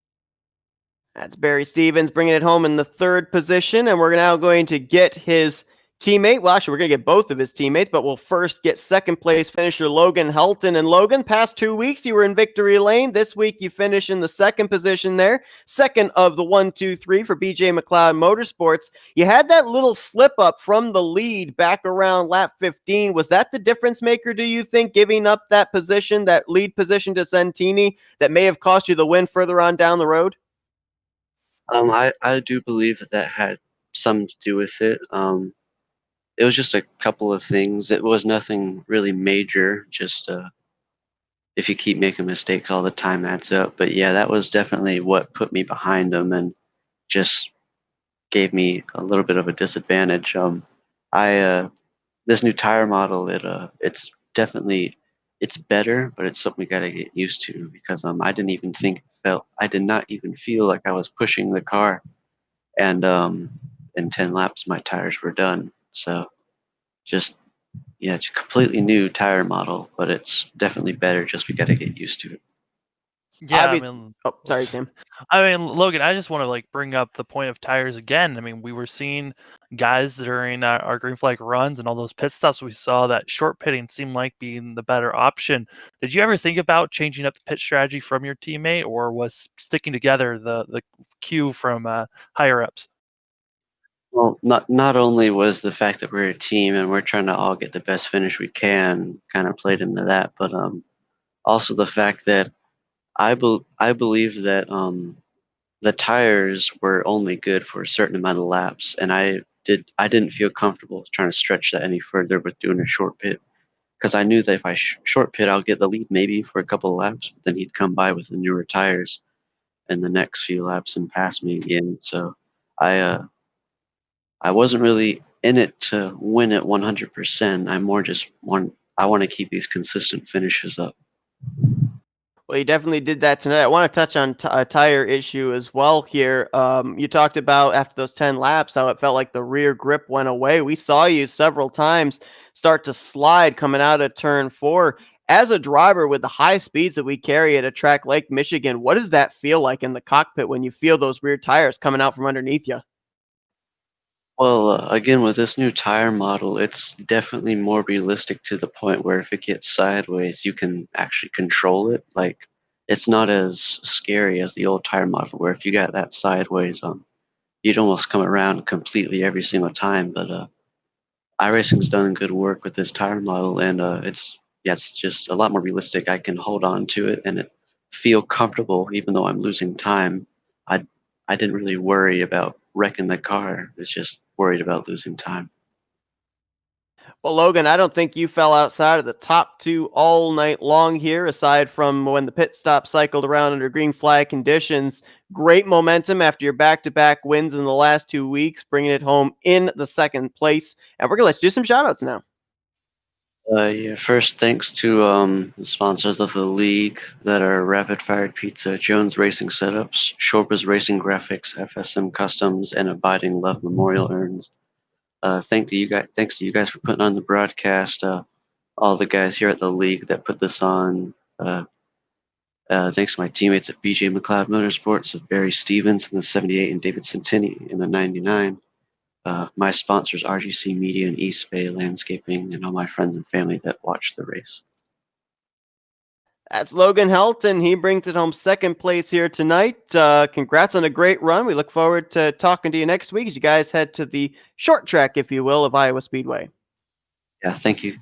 That's Barry Stevens bringing it home in the third position, and we're now going to get his teammate. Well, actually, we're going to get both of his teammates, but we'll first get second place finisher Logan Helton. And Logan, past 2 weeks, you were in victory lane. This week, you finish in the second position there, second of the 1, 2, 3 for BJ McLeod Motorsports. You had that little slip up from the lead back around lap 15. Was that the difference maker, do you think, giving up that position, that lead position to Santini that may have cost you the win further on down the road? I do believe that had something to do with it. It was just a couple of things. It was nothing really major. Just if you keep making mistakes all the time, adds up. But yeah, that was definitely what put me behind them and just gave me a little bit of a disadvantage. I This new tire model, it's definitely it's better, but it's something we gotta get used to because I did not even feel like I was pushing the car, and in 10 laps my tires were done. So just yeah, it's a completely new tire model, but it's definitely better. Just we got to get used to it. Yeah, I Obvious. mean, Oh, sorry, Sam. Logan, I just want to bring up the point of tires again. I mean, we were seeing guys during our green flag runs and all those pit stops. We saw that short pitting seemed like being the better option. Did you ever think about changing up the pit strategy from your teammate, or was sticking together the cue from higher ups? Well, not only was the fact that we're a team and we're trying to all get the best finish we can kind of played into that, but also the fact that I believe that the tires were only good for a certain amount of laps, and I didn't feel comfortable trying to stretch that any further with doing a short pit because I knew that if I short pit, I'll get the lead maybe for a couple of laps, but then he'd come by with the newer tires in the next few laps and pass me again. So I uh, I wasn't really in it to win it 100%. I want to keep these consistent finishes up. Well, you definitely did that tonight. I want to touch on a tire issue as well here. You talked about after those 10 laps how it felt like the rear grip went away. We saw you several times start to slide coming out of turn 4. As a driver with the high speeds that we carry at a track like Michigan, what does that feel like in the cockpit when you feel those rear tires coming out from underneath you? Well, again, with this new tire model, it's definitely more realistic to the point where if it gets sideways, you can actually control it. Like, it's not as scary as the old tire model, where if you got that sideways, you'd almost come around completely every single time. But iRacing's done good work with this tire model, and it's just a lot more realistic. I can hold on to it and feel comfortable, even though I'm losing time. I I didn't really worry about wrecking the car. It's just worried about losing time. Well, Logan, I don't think you fell outside of the top 2 all night long here, aside from when the pit stop cycled around under green flag conditions. Great momentum after your back-to-back wins in the last 2 weeks, bringing it home in the second place. And we're going to let you do some shout-outs now. Yeah, first, thanks to the sponsors of the league that are Rapid Fired Pizza, Jones Racing Setups, Shorba's Racing Graphics, FSM Customs, and Abiding Love Memorial Urns. Thanks to you guys for putting on the broadcast. All the guys here at the league that put this on. Thanks to my teammates at BJ McLeod Motorsports, of Barry Stevens in the 78 and David Santini in the 99. My sponsors, RGC Media and East Bay Landscaping, and all my friends and family that watch the race. That's Logan Helton. He brings it home second place here tonight. Congrats on a great run. We look forward to talking to you next week as you guys head to the short track, if you will, of Iowa Speedway. Yeah, thank you.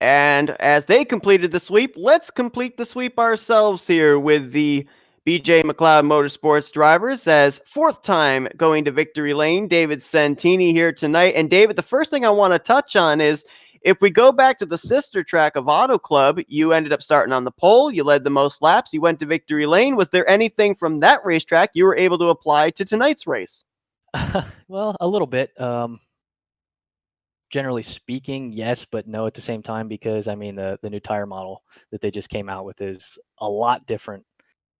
And as they completed the sweep, let's complete the sweep ourselves here with the BJ McLeod Motorsports drivers as fourth time going to victory lane. David Santini here tonight. And David, the first thing I want to touch on is if we go back to the sister track of Auto Club, you ended up starting on the pole. You led the most laps. You went to victory lane. Was there anything from that racetrack you were able to apply to tonight's race? Well, a little bit. Generally speaking, yes, but no at the same time because I mean the new tire model that they just came out with is a lot different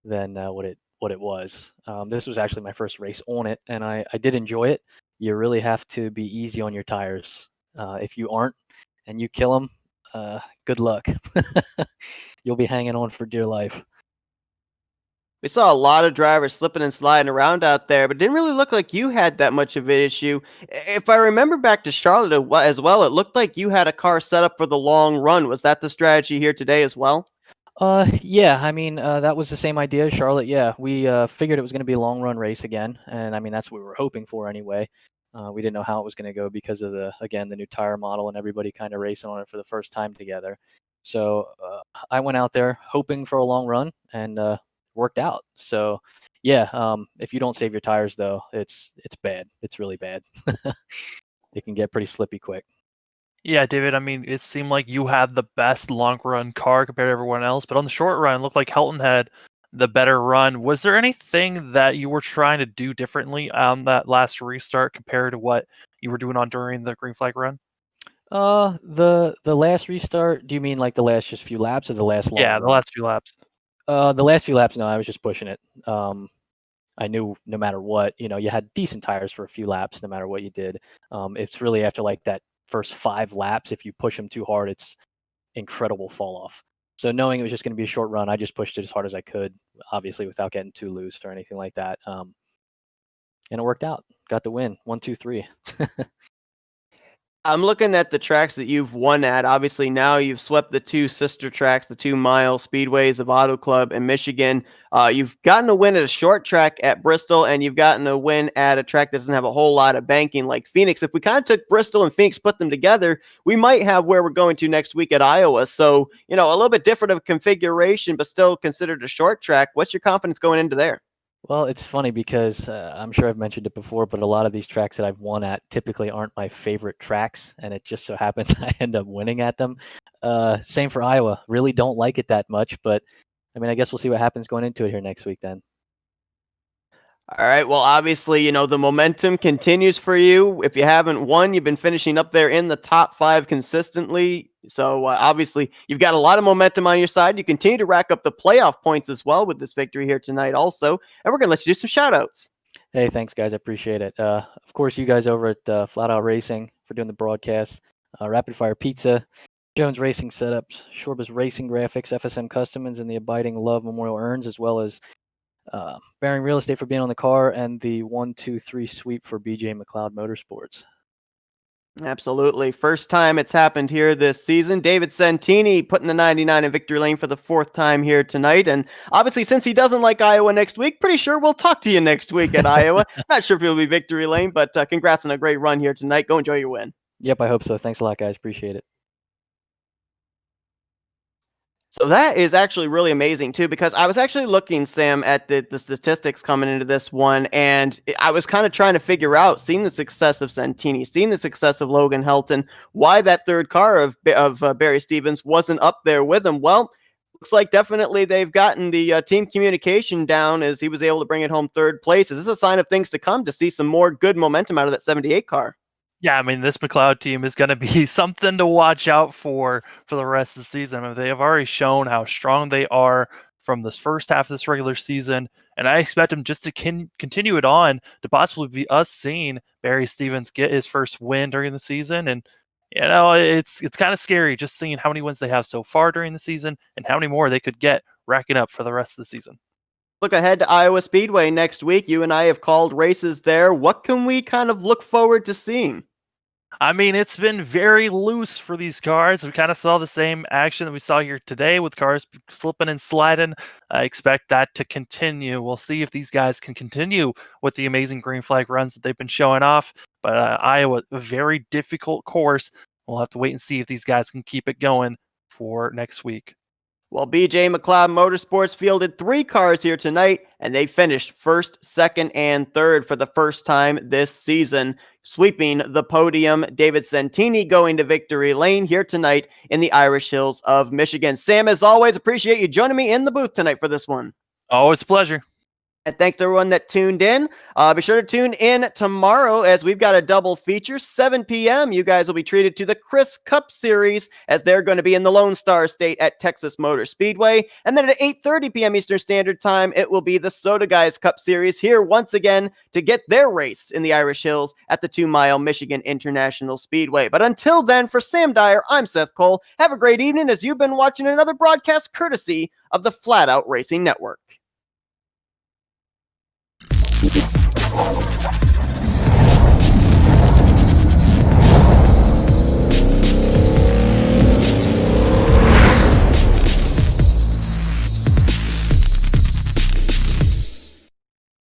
than what it was. This was actually my first race on it, and I did enjoy it. You really have to be easy on your tires. If you aren't, and you kill them, good luck. You'll be hanging on for dear life. We saw a lot of drivers slipping and sliding around out there, but it didn't really look like you had that much of an issue. If I remember back to Charlotte as well, it looked like you had a car set up for the long run. Was that the strategy here today as well? Yeah, I mean, that was the same idea as Charlotte. Yeah, we figured it was going to be a long run race again, and I mean that's what we were hoping for anyway. We didn't know how it was going to go because of the new tire model and everybody kind of racing on it for the first time together. So I went out there hoping for a long run, and worked out. So yeah, if you don't save your tires though, it's bad. It's really bad. It can get pretty slippy quick. Yeah, David, I mean, it seemed like you had the best long run car compared to everyone else, but on the short run, it looked like Helton had the better run. Was there anything that you were trying to do differently on that last restart compared to what you were doing on during the green flag run? The last restart, do you mean like the last just few laps or the last long Yeah, the run? last few laps. The last few laps, no, I was just pushing it. I knew no matter what, you had decent tires for a few laps, no matter what you did. It's really after like that first 5 laps, if you push them too hard, it's incredible fall off. So knowing it was just going to be a short run, I just pushed it as hard as I could, obviously without getting too loose or anything like that. And it worked out. Got the win. 1, 2, 3. I'm looking at the tracks that you've won at. Obviously, now you've swept the 2 sister tracks, the 2-mile speedways of Auto Club and Michigan. You've gotten a win at a short track at Bristol, and you've gotten a win at a track that doesn't have a whole lot of banking like Phoenix. If we kind of took Bristol and Phoenix, put them together, we might have where we're going to next week at Iowa. So, a little bit different of configuration, but still considered a short track. What's your confidence going into there? Well, it's funny because I'm sure I've mentioned it before, but a lot of these tracks that I've won at typically aren't my favorite tracks, and it just so happens I end up winning at them. Same for Iowa. Really don't like it that much, but I mean, I guess we'll see what happens going into it here next week then. All right. Well, obviously, the momentum continues for you. If you haven't won, you've been finishing up there in the top 5 consistently. So obviously, you've got a lot of momentum on your side. You continue to rack up the playoff points as well with this victory here tonight also. And we're going to let you do some shout outs. Hey, thanks, guys. I appreciate it. Of course, you guys over at Flatout Racing for doing the broadcast, Rapid Fire Pizza, Jones Racing Setups, Shorba's Racing Graphics, FSM Customins, and the Abiding Love Memorial Urns, as well as Bearing Real Estate for being on the car, and the 1, 2, 3 sweep for BJ McLeod Motorsports. Absolutely. First time it's happened here this season. David Santini putting the 99 in victory lane for the 4th time here tonight. And obviously, since he doesn't like Iowa next week, pretty sure we'll talk to you next week at Iowa. Not sure if he'll be victory lane, but congrats on a great run here tonight. Go enjoy your win. Yep, I hope so. Thanks a lot, guys. Appreciate it. So that is actually really amazing too, because I was actually looking, Sam, at the statistics coming into this one, and I was kind of trying to figure out, seeing the success of Santini, seeing the success of Logan Helton, why that third car of Barry Stevens wasn't up there with him. Well, looks like definitely they've gotten the team communication down, as he was able to bring it home 3rd place. Is this a sign of things to come, to see some more good momentum out of that 78 car? Yeah, I mean, this McLeod team is going to be something to watch out for the rest of the season. I mean, they have already shown how strong they are from this first half of this regular season, and I expect them just to continue it on to possibly be us seeing Barry Stevens get his first win during the season. And it's kind of scary just seeing how many wins they have so far during the season and how many more they could get racking up for the rest of the season. Look ahead to Iowa Speedway next week. You and I have called races there. What can we kind of look forward to seeing? I mean, it's been very loose for these cars. We kind of saw the same action that we saw here today with cars slipping and sliding. I expect that to continue. We'll see if these guys can continue with the amazing green flag runs that they've been showing off. But Iowa, a very difficult course. We'll have to wait and see if these guys can keep it going for next week. Well, BJ McLeod Motorsports fielded 3 cars here tonight, and they finished 1st, 2nd, and 3rd for the first time this season, sweeping the podium. David Santini going to victory lane here tonight in the Irish Hills of Michigan. Sam, as always, appreciate you joining me in the booth tonight for this one. Always a pleasure. And thanks to everyone that tuned in. Be sure to tune in tomorrow, as we've got a double feature. 7 p.m. You guys will be treated to the Chris Cup Series, as they're going to be in the Lone Star State at Texas Motor Speedway. And then at 8:30 p.m. Eastern Standard Time, it will be the Soda Guys Cup Series here once again to get their race in the Irish Hills at the 2-mile Michigan International Speedway. But until then, for Sam Dyer, I'm Seth Cole. Have a great evening, as you've been watching another broadcast courtesy of the Flatout Racing Network.